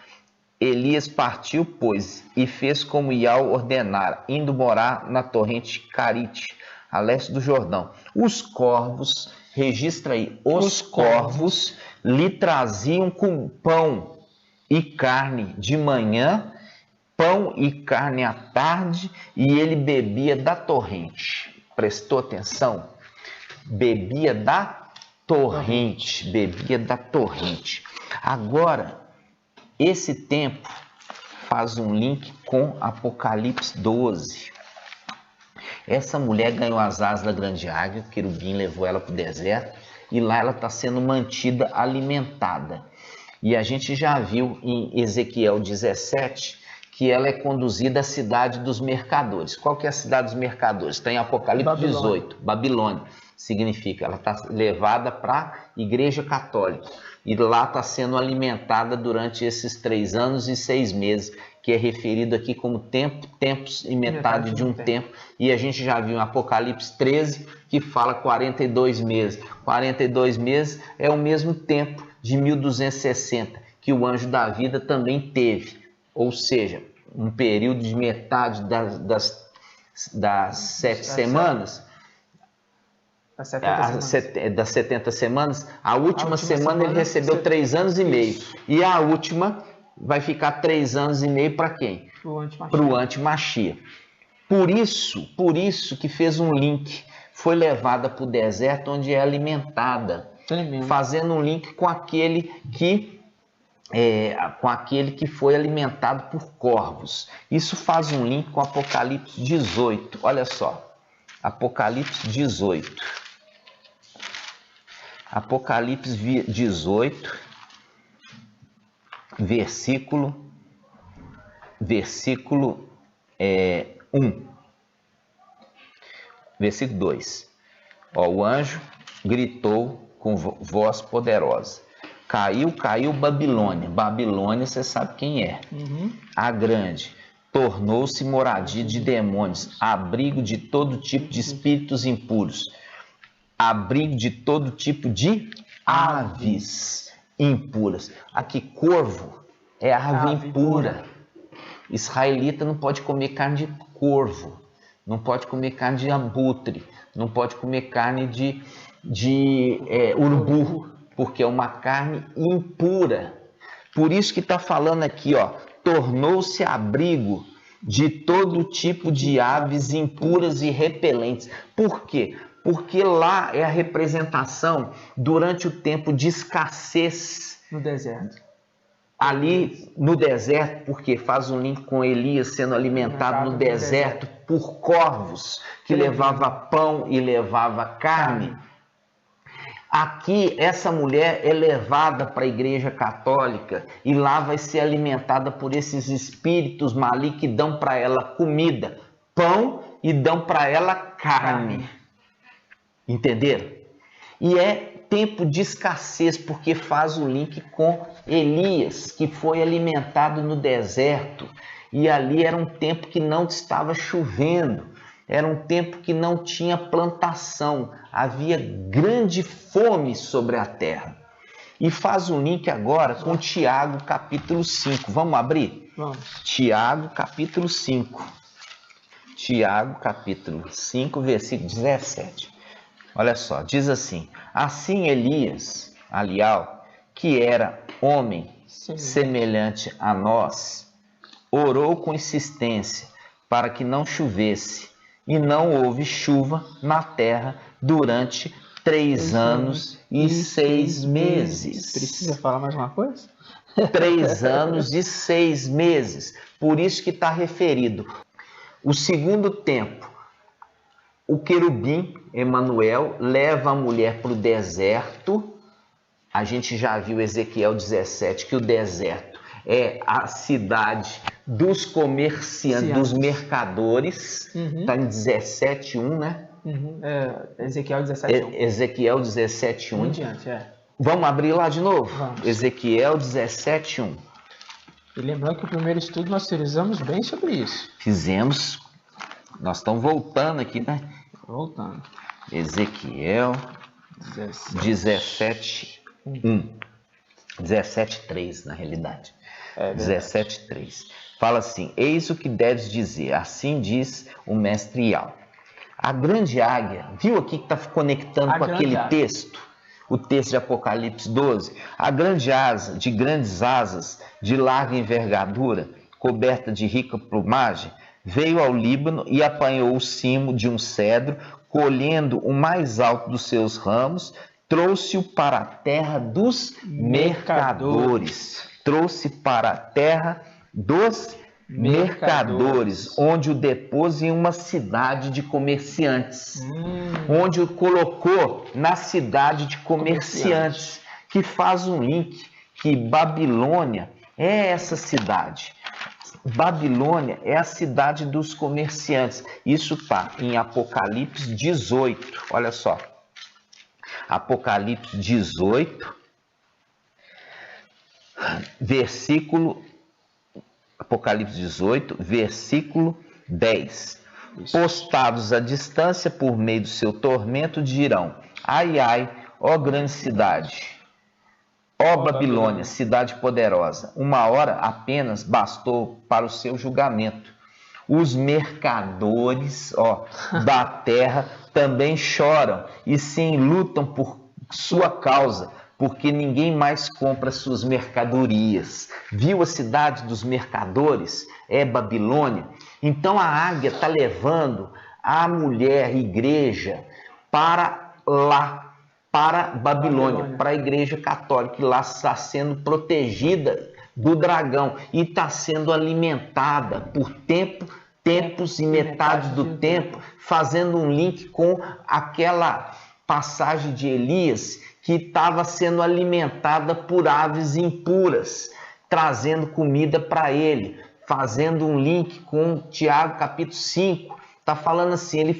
Speaker 1: Elias partiu, pois, e fez como Iau ordenara, indo morar na torrente Carite, a leste do Jordão. Os corvos, registra aí, os corvos lhe traziam com pão e carne de manhã, pão e carne à tarde, e ele bebia da torrente. Prestou atenção? Bebia da torrente, bebia da torrente. Agora, esse tempo faz um link com Apocalipse 12. Essa mulher ganhou as asas da grande águia, o querubim levou ela para o deserto, e lá ela está sendo mantida, alimentada. E a gente já viu em Ezequiel 17 que ela é conduzida à cidade dos mercadores. Qual que é a cidade dos mercadores? Está em Apocalipse 18, Babilônia. Significa, ela está levada para a Igreja Católica. E lá está sendo alimentada durante esses 3 anos e 6 meses, que é referido aqui como tempo, tempos e metade de um tempo. E a gente já viu em Apocalipse 13, que fala 42 meses. 42 meses é o mesmo tempo de 1260, que o anjo da vida também teve. Ou seja, um período de metade das 7 semanas. Das 70 semanas, a última semana ele recebeu 3 anos e meio. E a última vai ficar 3 anos e meio para quem? Para o anti-Machia. Por isso que fez um link. Foi levada para o deserto onde é alimentada. Fazendo um link com aquele que foi alimentado por corvos. Isso faz um link com Apocalipse 18. Olha só. Apocalipse 18. Apocalipse 18, versículo 1. Versículo 2. O anjo gritou com voz poderosa. Caiu Babilônia. Babilônia, você sabe quem é. A grande. Tornou-se moradia de demônios, abrigo de todo tipo de espíritos impuros, abrigo de todo tipo de aves impuras. Aqui, corvo é ave impura. Israelita não pode comer carne de corvo, não pode comer carne de abutre, não pode comer carne de urubu, porque é uma carne impura. Por isso que está falando aqui, tornou-se abrigo de todo tipo de aves impuras e repelentes. Por quê? Porque lá é a representação durante o tempo de escassez.
Speaker 2: No deserto.
Speaker 1: Ali no deserto, porque faz um link com Elias sendo alimentado no deserto por corvos, que levava pão e levava carne. Aqui, essa mulher é levada para a Igreja Católica e lá vai ser alimentada por esses espíritos malignos que dão para ela comida, pão e dão para ela carne. Entenderam? E é tempo de escassez, porque faz o link com Elias, que foi alimentado no deserto. E ali era um tempo que não estava chovendo. Era um tempo que não tinha plantação, havia grande fome sobre a terra. E faz um link agora com Tiago capítulo 5. Vamos abrir?
Speaker 2: Vamos.
Speaker 1: Tiago capítulo 5. Tiago capítulo 5, versículo 17. Olha só, diz assim: assim Elias, Alial, que era homem semelhante a nós, orou com insistência para que não chovesse. E não houve chuva na terra durante 3 anos e 6 meses.
Speaker 2: Precisa falar mais uma coisa?
Speaker 1: 3 anos e 6 meses. Por isso que está referido. O segundo tempo, o querubim, Emanuel, leva a mulher para o deserto. A gente já viu Ezequiel 17, que o deserto é a cidade dos comerciantes, dos mercadores. Está em 17:1, né?
Speaker 2: Ezequiel 17:1.
Speaker 1: Ezequiel 17:1.
Speaker 2: Diante,
Speaker 1: Vamos abrir lá de novo?
Speaker 2: Vamos.
Speaker 1: Ezequiel 17:1.
Speaker 2: E lembrando que o primeiro estudo nós teorizamos bem sobre isso.
Speaker 1: Fizemos. Nós estamos voltando aqui, né?
Speaker 2: Voltando.
Speaker 1: Ezequiel 17:1. 17:3, na realidade. 17:3. Fala assim: eis o que deves dizer, assim diz o mestre Ial. A grande águia, viu aqui que está conectando com aquele texto? O texto de Apocalipse 12. A grande asa, de grandes asas, de larga envergadura, coberta de rica plumagem, veio ao Líbano e apanhou o cimo de um cedro, colhendo o mais alto dos seus ramos, trouxe-o para a terra dos mercadores. Trouxe para a terra dos mercadores, onde o depôs em uma cidade de comerciantes. Onde o colocou na cidade de comerciantes, que faz um link que Babilônia é essa cidade. Babilônia é a cidade dos comerciantes. Isso está em Apocalipse 18. Olha só. Apocalipse 18, Apocalipse 18, versículo 10. Isso. Postados à distância por meio do seu tormento, dirão: ai, ai, ó grande cidade, ó Babilônia, cidade poderosa, uma hora apenas bastou para o seu julgamento. Os mercadores, da terra também choram e se enlutam por sua causa, porque ninguém mais compra suas mercadorias. Viu a cidade dos mercadores? É Babilônia. Então a águia está levando a mulher igreja para lá, para Babilônia, para a igreja católica, que lá está sendo protegida do dragão e está sendo alimentada por tempos e metade do tempo, fazendo um link com aquela passagem de Elias, que estava sendo alimentada por aves impuras, trazendo comida para ele, fazendo um link com Tiago capítulo 5, está falando assim, ele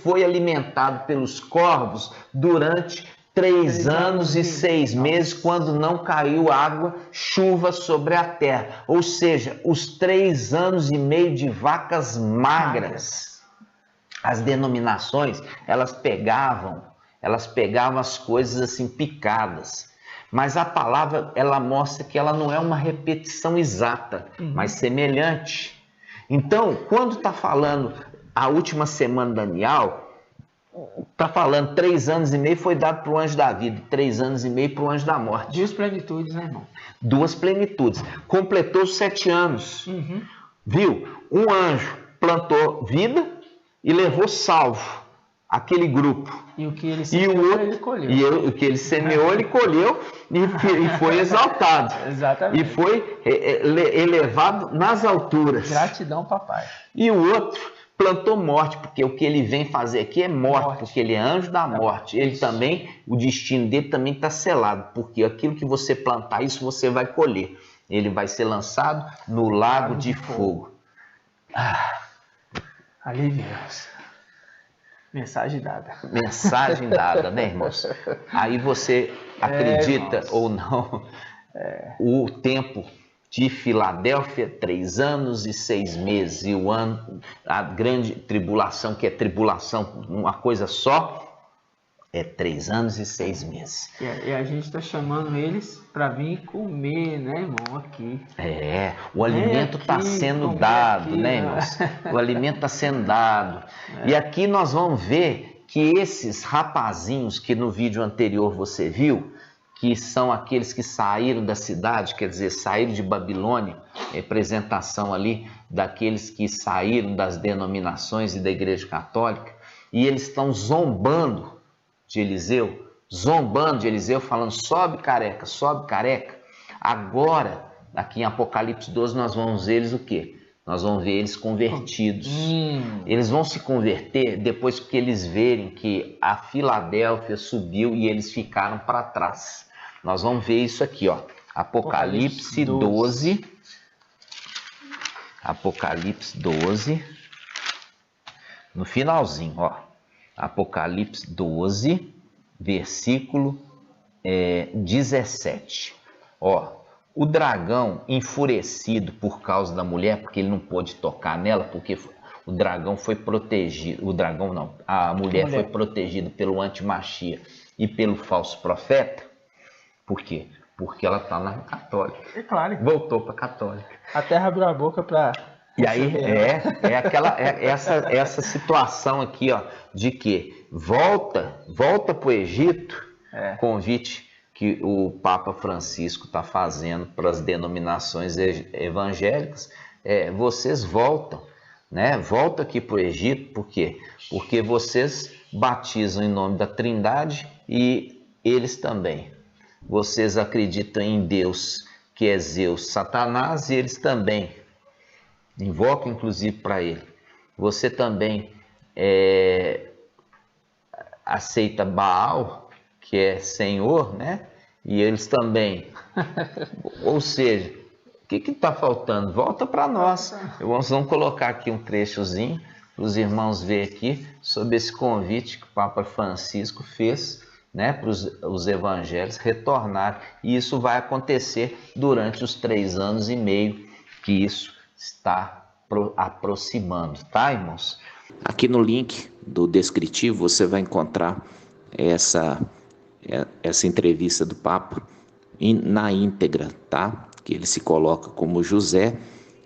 Speaker 1: foi alimentado pelos corvos durante 3 anos e 6 meses, quando não caiu chuva sobre a terra, ou seja, os 3 anos e meio de vacas magras. As denominações, elas pegavam as coisas assim picadas, mas a palavra ela mostra que ela não é uma repetição exata, mas semelhante. Então, quando está falando a última semana de Daniel, está falando 3 anos e meio foi dado para o anjo da vida, 3 anos e meio para o anjo da morte.
Speaker 2: 2 plenitudes, né, irmão?
Speaker 1: 2 plenitudes. Completou 7 anos. Viu? Um anjo plantou vida e levou salvo aquele grupo.
Speaker 2: E o que ele semeou, ele colheu.
Speaker 1: E o que ele semeou, ele colheu e foi exaltado.
Speaker 2: Exatamente.
Speaker 1: E foi elevado nas alturas.
Speaker 2: Gratidão, papai.
Speaker 1: E o outro plantou morte, porque o que ele vem fazer aqui é morte. Porque ele é anjo da morte. Ele também, o destino dele também está selado, porque aquilo que você plantar, isso você vai colher. Ele vai ser lançado no lago de fogo.
Speaker 2: Ali, Deus. Mensagem dada.
Speaker 1: Mensagem dada, né, irmãos? Aí você acredita ou não, o tempo de Filadélfia, 3 anos e 6 meses, e a grande tribulação, que é tribulação, uma coisa só, é 3 anos e 6 meses.
Speaker 2: E a gente está chamando eles para vir comer, né, irmão, aqui.
Speaker 1: O alimento está sendo dado, aqui, né, irmãos? O alimento está sendo dado. E aqui nós vamos ver que esses rapazinhos que no vídeo anterior você viu, que são aqueles que saíram da cidade, quer dizer, saíram de Babilônia, representação ali daqueles que saíram das denominações e da Igreja Católica, e eles estão zombando de Eliseu, falando: sobe careca, sobe careca. Agora, aqui em Apocalipse 12, nós vamos ver eles o quê? Nós vamos ver eles convertidos. Eles vão se converter depois que eles verem que a Filadélfia subiu e eles ficaram para trás. Nós vamos ver isso aqui, ó. Apocalipse 12. Apocalipse 12. No finalzinho, ó. Apocalipse 12, versículo 17. Ó, o dragão enfurecido por causa da mulher, porque ele não pôde tocar nela, porque o dragão foi protegido. O dragão não, a mulher foi protegida pelo antimachia. e pelo falso profeta. Por quê? Porque ela está na católica.
Speaker 2: É claro.
Speaker 1: Voltou para a católica.
Speaker 2: A terra abriu a boca para...
Speaker 1: E aí essa situação aqui, ó, de que volta para o Egito, convite que o Papa Francisco está fazendo para as denominações evangélicas, vocês voltam, né? Volta aqui para o Egito, por quê? Porque vocês batizam em nome da Trindade e eles também. Vocês acreditam em Deus, que é Zeus, Satanás, e eles também. Invoca inclusive para ele. Você também aceita Baal, que é Senhor, né? E eles também. Ou seja, o que está faltando? Volta para nós. Vamos colocar aqui um trechozinho para os irmãos verem aqui sobre esse convite que o Papa Francisco fez, né, para os evangelhos retornar. E isso vai acontecer durante os 3 anos e meio que isso está aproximando, tá, irmãos?
Speaker 3: Aqui no link do descritivo você vai encontrar essa entrevista do Papa na íntegra, tá? Que ele se coloca como José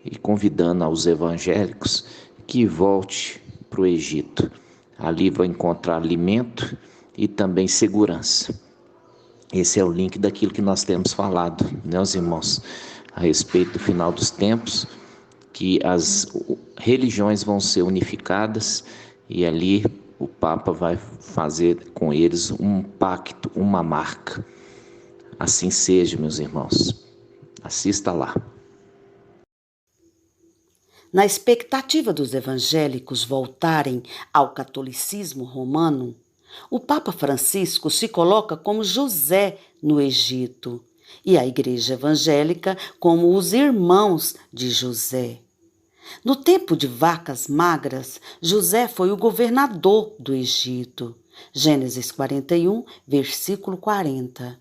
Speaker 3: e convidando aos evangélicos que volte para o Egito. Ali vai encontrar alimento e também segurança. Esse é o link daquilo que nós temos falado, né, os irmãos, a respeito do final dos tempos, que as religiões vão ser unificadas e ali o Papa vai fazer com eles um pacto, uma marca. Assim seja, meus irmãos. Assista lá.
Speaker 4: Na expectativa dos evangélicos voltarem ao catolicismo romano, o Papa Francisco se coloca como José no Egito e a Igreja Evangélica como os irmãos de José. No tempo de vacas magras, José foi o governador do Egito. Gênesis 41, versículo 40.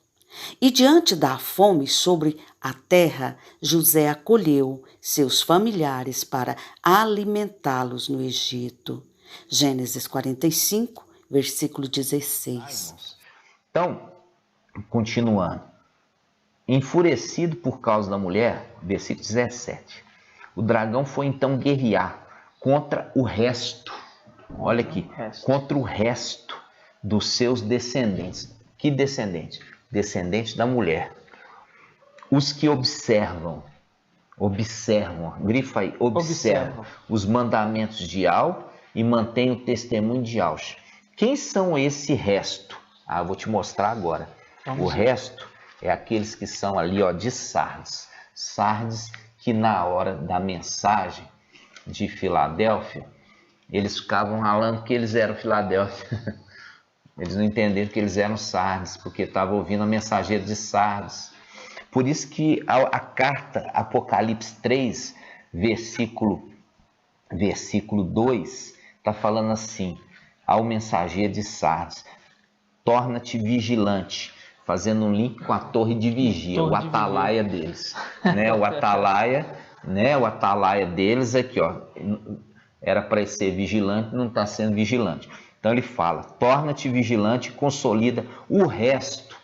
Speaker 4: E diante da fome sobre a terra, José acolheu seus familiares para alimentá-los no Egito. Gênesis 45, versículo 16.
Speaker 1: Então, continuando. Enfurecido por causa da mulher, versículo 17. O dragão foi então guerrear contra o resto. Olha aqui, contra o resto dos seus descendentes. Que descendente? Descendente da mulher. Os que observam, grifa aí, observam os mandamentos de Al e mantêm o testemunho de Alcha. Quem são esse resto? Eu vou te mostrar agora. O resto é aqueles que são ali, ó, de Sardes. Sardes, que na hora da mensagem de Filadélfia, eles ficavam falando que eles eram Filadélfia. Eles não entenderam que eles eram Sardes, porque estavam ouvindo a mensageira de Sardes. Por isso que a carta Apocalipse 3, versículo 2, está falando assim, ao mensageiro de Sardes: torna-te vigilante, fazendo um link com a torre de vigia, o atalaia deles. Né? O atalaia deles aqui, ó, era para ser vigilante, não está sendo vigilante. Então ele fala: torna-te vigilante, consolida o resto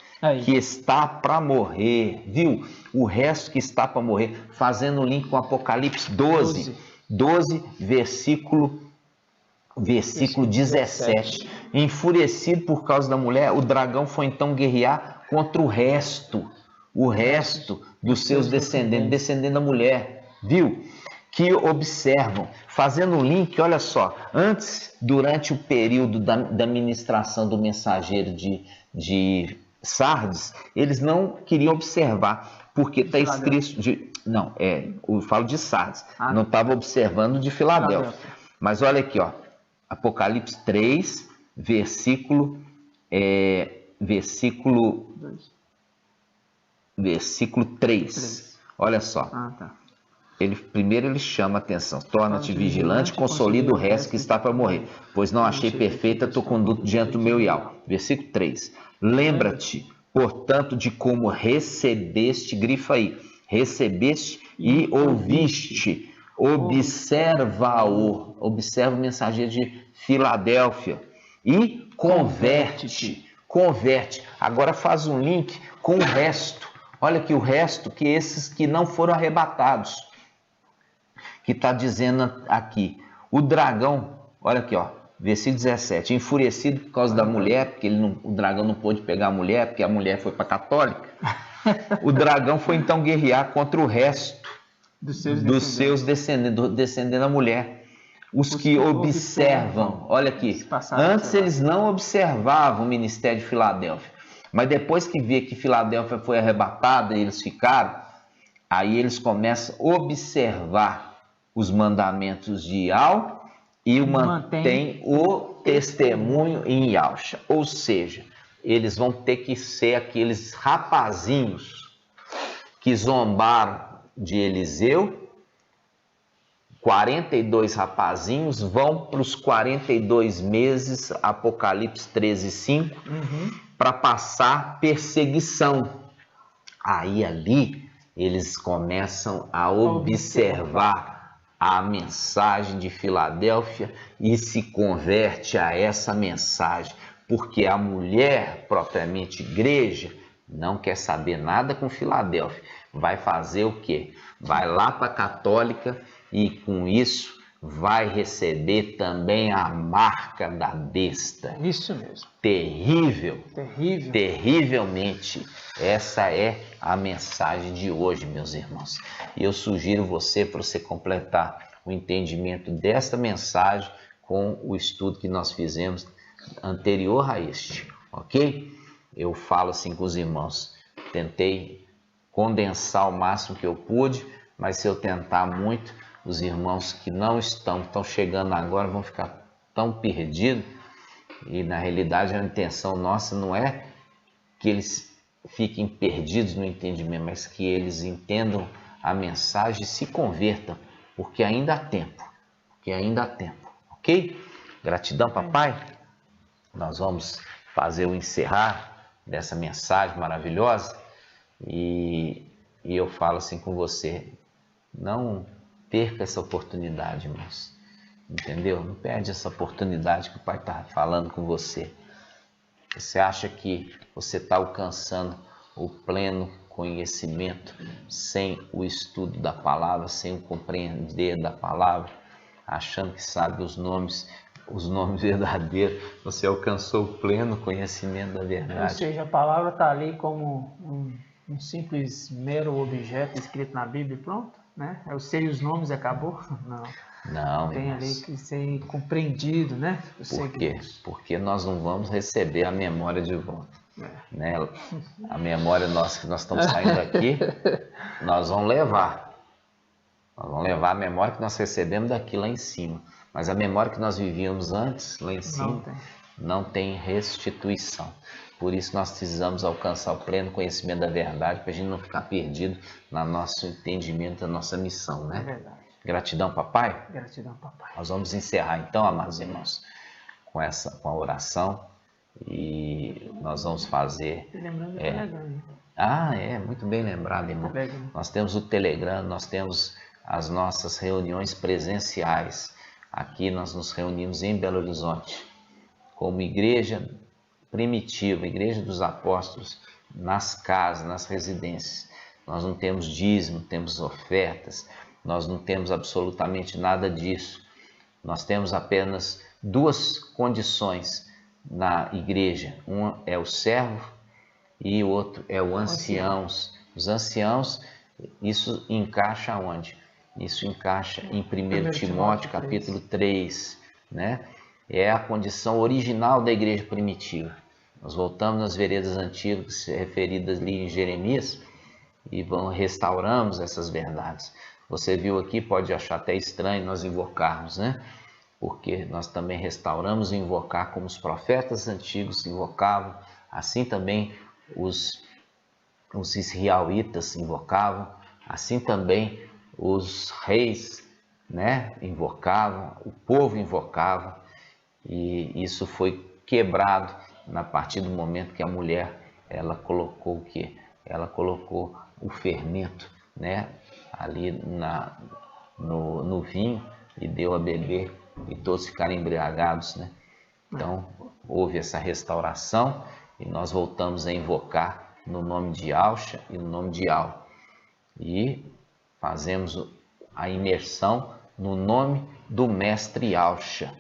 Speaker 1: que está para morrer, viu? O resto que está para morrer, fazendo link com Apocalipse 12, versículo 17. Enfurecido por causa da mulher, o dragão foi então guerrear contra o resto dos seus descendentes da mulher, viu? Que observam, fazendo um link, olha só, durante o período da ministração do mensageiro de Sardes, eles não queriam observar, porque está escrito, eu falo de Sardes, não estava observando de Filadélfia. Mas olha aqui, ó, Apocalipse 3, versículo 3, olha só. Primeiro ele chama a atenção: torna-te vigilante, consolida o resto que está para morrer, pois não achei perfeita a tua conduta diante do meu Ial. Versículo 3. Lembra-te, portanto, de como recebeste, grifa aí, recebeste e ouviste. Observa o mensageiro de Filadélfia e converte-te. converte. Agora faz um link com o resto. Olha aqui o resto, que esses que não foram arrebatados. Que está dizendo aqui, o dragão, olha aqui, ó, versículo 17, enfurecido por causa da mulher, porque o dragão não pôde pegar a mulher, porque a mulher foi para a católica. O dragão foi então guerrear contra o resto dos seus descendentes, descendendo da mulher. Os que observam, olha aqui, antes eles não observavam o ministério de Filadélfia, mas depois que vê que Filadélfia foi arrebatada e eles ficaram, aí eles começam a observar os mandamentos de Ial e mantém o testemunho em Yalcha. Ou seja, eles vão ter que ser aqueles rapazinhos que zombaram de Eliseu. 42 rapazinhos vão para os 42 meses, Apocalipse 13:5, para passar perseguição. Aí ali eles começam a observar a mensagem de Filadélfia e se converte a essa mensagem, porque a mulher, propriamente igreja, não quer saber nada com Filadélfia. Vai fazer o quê? Vai lá para a católica e com isso vai receber também a marca da besta.
Speaker 2: Isso mesmo.
Speaker 1: Terrível. Terrivelmente. Essa é a mensagem de hoje, meus irmãos. E eu sugiro para você completar o entendimento desta mensagem com o estudo que nós fizemos anterior a este, ok? Eu falo assim com os irmãos, tentei condensar o máximo que eu pude, mas se eu tentar muito, os irmãos que não estão chegando agora vão ficar tão perdidos, e na realidade a intenção nossa não é que eles fiquem perdidos no entendimento, mas que eles entendam a mensagem e se convertam, porque ainda há tempo, ok? Gratidão, papai. Nós vamos fazer o encerrar dessa mensagem maravilhosa e eu falo assim com você, não perca essa oportunidade, irmãos, entendeu? Não perde essa oportunidade que o Pai está falando com você. Você acha que você está alcançando o pleno conhecimento sem o estudo da palavra, sem o compreender da palavra, achando que sabe os nomes verdadeiros, você alcançou o pleno conhecimento da verdade.
Speaker 2: Ou seja, a palavra está ali como um simples, mero objeto escrito na Bíblia e pronto, né? Eu sei os nomes e acabou? Não, tem ali que ser compreendido, né?
Speaker 1: Por quê? Porque nós não vamos receber a memória de volta. Né? A memória nossa que nós estamos saindo aqui, nós vamos levar. Nós vamos levar a memória que nós recebemos daqui lá em cima. Mas a memória que nós vivíamos antes, lá em cima, não tem restituição. Por isso nós precisamos alcançar o pleno conhecimento da verdade, para a gente não ficar perdido no nosso entendimento, da nossa missão, né?
Speaker 2: É verdade.
Speaker 1: Gratidão, papai.
Speaker 2: Gratidão, papai.
Speaker 1: Nós vamos encerrar então, amados irmãos, com a oração, e nós vamos fazer...
Speaker 2: Lembrando do Telegram.
Speaker 1: Muito bem lembrado, irmão. Nós temos o Telegram, nós temos as nossas reuniões presenciais. Aqui nós nos reunimos em Belo Horizonte, como igreja primitiva, igreja dos apóstolos, nas casas, nas residências. Nós não temos dízimo, temos ofertas, nós não temos absolutamente nada disso. Nós temos apenas duas condições na igreja. Uma é o servo e o outro é o anciãos. Os anciãos, isso encaixa onde? Isso encaixa em 1 Timóteo capítulo 3, né? É a condição original da igreja primitiva. Nós voltamos nas veredas antigas referidas ali em Jeremias e restauramos essas verdades. Você viu aqui, pode achar até estranho nós invocarmos, né? Porque nós também restauramos e invocar como os profetas antigos invocavam, assim também os israelitas invocavam, assim também os reis, né, invocavam, o povo invocava, e isso foi quebrado a partir do momento que a mulher, ela colocou o quê? Ela colocou o fermento, né, ali no vinho e deu a beber e todos ficaram embriagados, né? Então houve essa restauração e nós voltamos a invocar no nome de Yahshua e no nome de Yahweh. E fazemos a imersão no nome do Mestre Yahshua.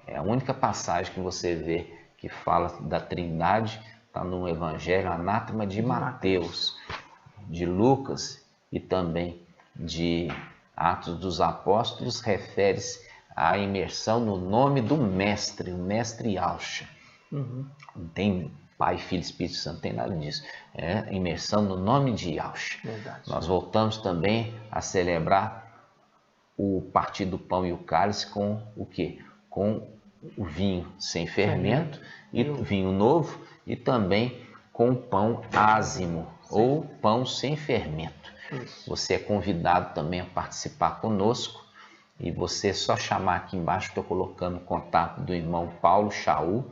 Speaker 1: É a única passagem que você vê que fala da Trindade, está no Evangelho Anátema de Mateus, de Lucas e também de Atos dos Apóstolos, refere-se à imersão no nome do Mestre, o Mestre Yahshua. Não tem Pai, Filho, Espírito Santo, não tem nada disso. É imersão no nome de Yahshua.
Speaker 2: Verdade.
Speaker 1: Nós voltamos também a celebrar o partir do pão e o cálice com o quê? Com o vinho sem fermento e vinho novo, e também com o pão ázimo, ou pão sem fermento. Você é convidado também a participar conosco, e você só chamar aqui embaixo, estou colocando o contato do irmão Paulo Shaul,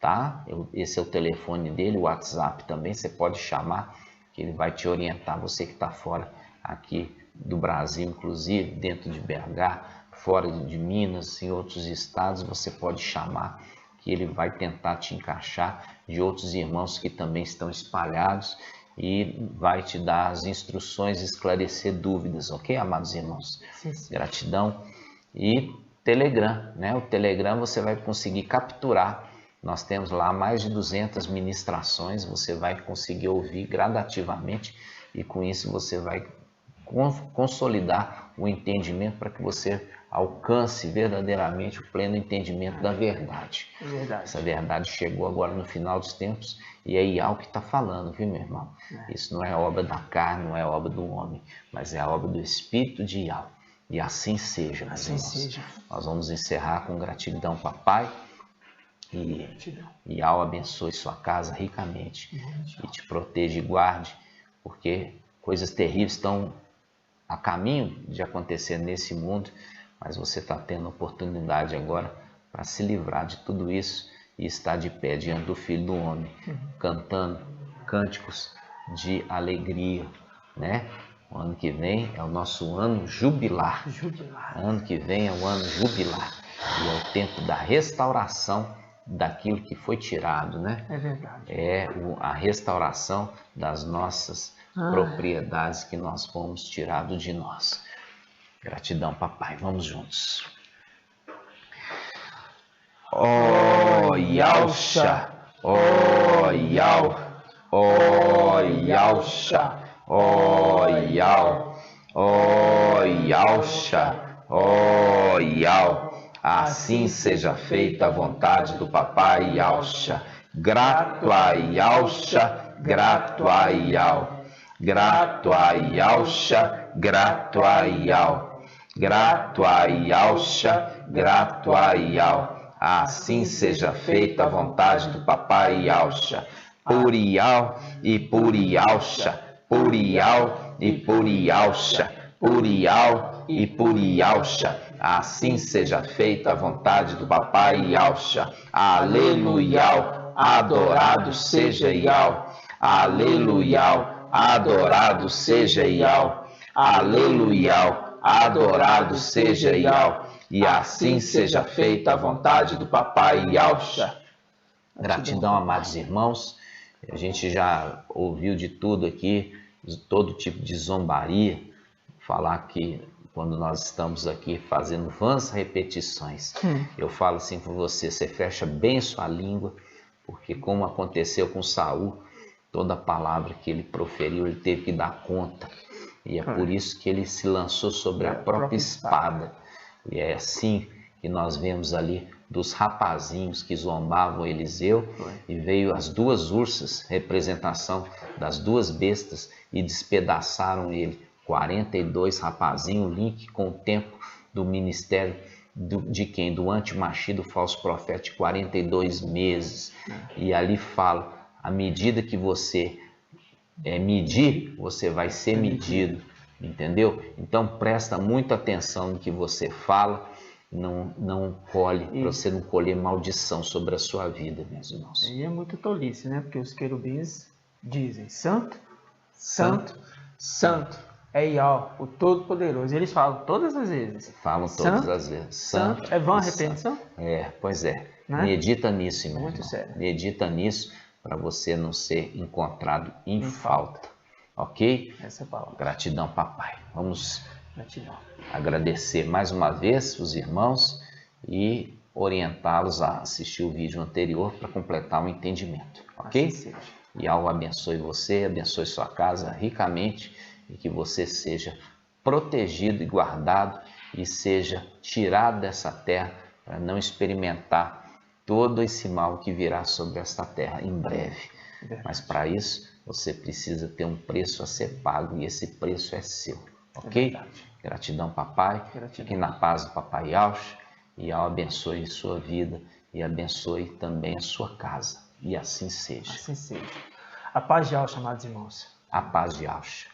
Speaker 1: tá? Esse é o telefone dele, o WhatsApp também, você pode chamar, que ele vai te orientar, você que está fora aqui do Brasil, inclusive, dentro de BH, fora de Minas, em outros estados, você pode chamar, que ele vai tentar te encaixar de outros irmãos que também estão espalhados e vai te dar as instruções e esclarecer dúvidas, ok, amados irmãos?
Speaker 2: Sim, sim.
Speaker 1: Gratidão. E Telegram, né? O Telegram você vai conseguir capturar. Nós temos lá mais de 200 ministrações, você vai conseguir ouvir gradativamente e com isso você vai consolidar o entendimento para que você alcance verdadeiramente o pleno entendimento da verdade.
Speaker 2: Verdade.
Speaker 1: Essa verdade chegou agora no final dos tempos e é Yahweh que está falando, viu, meu irmão? Isso não é obra da carne, não é obra do homem, mas é a obra do Espírito de Yahweh. E assim seja, meus
Speaker 2: Assim
Speaker 1: irmãos.
Speaker 2: seja.
Speaker 1: Nós vamos encerrar com gratidão, papai. E Yahweh abençoe sua casa ricamente e te proteja e guarde, porque coisas terríveis estão a caminho de acontecer nesse mundo, mas você está tendo oportunidade agora para se livrar de tudo isso e estar de pé diante do Filho do Homem, cantando cânticos de alegria, né? O ano que vem é o nosso ano jubilar. Ano que vem é o ano jubilar e é o tempo da restauração daquilo que foi tirado, né?
Speaker 2: É verdade.
Speaker 1: É a restauração das nossas propriedades que nós fomos tirados de nós. Gratidão, papai. Vamos juntos. Ó Yahshua, ó Yahweh, ó Yahshua, ó Yahweh, ó Yahshua, ó Yahweh. Assim seja feita a vontade do papai Yahshua. Grato a Yahshua, grato a Yahweh. Grato a Yahshua, grato a Yahweh. Grato a Yahshua, grato a Yahweh. Assim seja feita a vontade do papai Yahshua. Por Yahweh e por Yahshua. Por Yahweh e por Yahshua. Por Yahweh e por Yahshua. Assim seja feita a vontade do papai Yahshua. Aleluia. Adorado seja Yahweh. Aleluia. Adorado seja Yahweh. Aleluia. Adorado seja Yahweh. E assim seja feita a vontade do papai Yahshua. Gratidão, amados irmãos. A gente já ouviu de tudo aqui, de todo tipo de zombaria. Falar que quando nós estamos aqui fazendo vãs repetições, eu falo assim para você, você fecha bem sua língua, porque como aconteceu com Saul, toda palavra que ele proferiu, ele teve que dar conta. E é por isso que ele se lançou sobre a própria espada. E é assim que nós vemos ali dos rapazinhos que zombavam Eliseu, e veio as duas ursas, representação das duas bestas, e despedaçaram ele. 42 rapazinhos, link com o tempo do ministério de quem? Do anti-Machi, do falso profeta, de 42 meses. E ali fala, à medida que você medir, você vai ser medido, entendeu? Então presta muita atenção no que você fala, não colhe, para você não colher maldição sobre a sua vida, meus irmãos.
Speaker 2: E é muito tolice, né? Porque os querubins dizem, santo, santo, santo é Yahweh, o Todo-Poderoso. Eles falam todas as vezes.
Speaker 1: Falam todas as vezes.
Speaker 2: Santo. É vã a repetição?
Speaker 1: É, pois é.
Speaker 2: Né?
Speaker 1: Medita nisso, irmão.
Speaker 2: Muito sério.
Speaker 1: Medita nisso, para você não ser encontrado em falta. Ok?
Speaker 2: Essa é a palavra.
Speaker 1: Gratidão, papai. Vamos
Speaker 2: Gratidão.
Speaker 1: agradecer mais uma vez os irmãos e orientá-los a assistir o vídeo anterior para completar o entendimento. Ok?
Speaker 2: Assim seja.
Speaker 1: E Yahweh abençoe você, abençoe sua casa ricamente e que você seja protegido e guardado e seja tirado dessa terra para não experimentar todo esse mal que virá sobre esta terra em breve. Mas para isso você precisa ter um preço a ser pago e esse preço é seu. Ok? Gratidão, papai. Fique na paz do papai Yaush e Yahweh abençoe sua vida e abençoe também a sua casa. E assim seja.
Speaker 2: Assim seja. A paz de Yaush, amados irmãos.
Speaker 1: A paz de Yaush.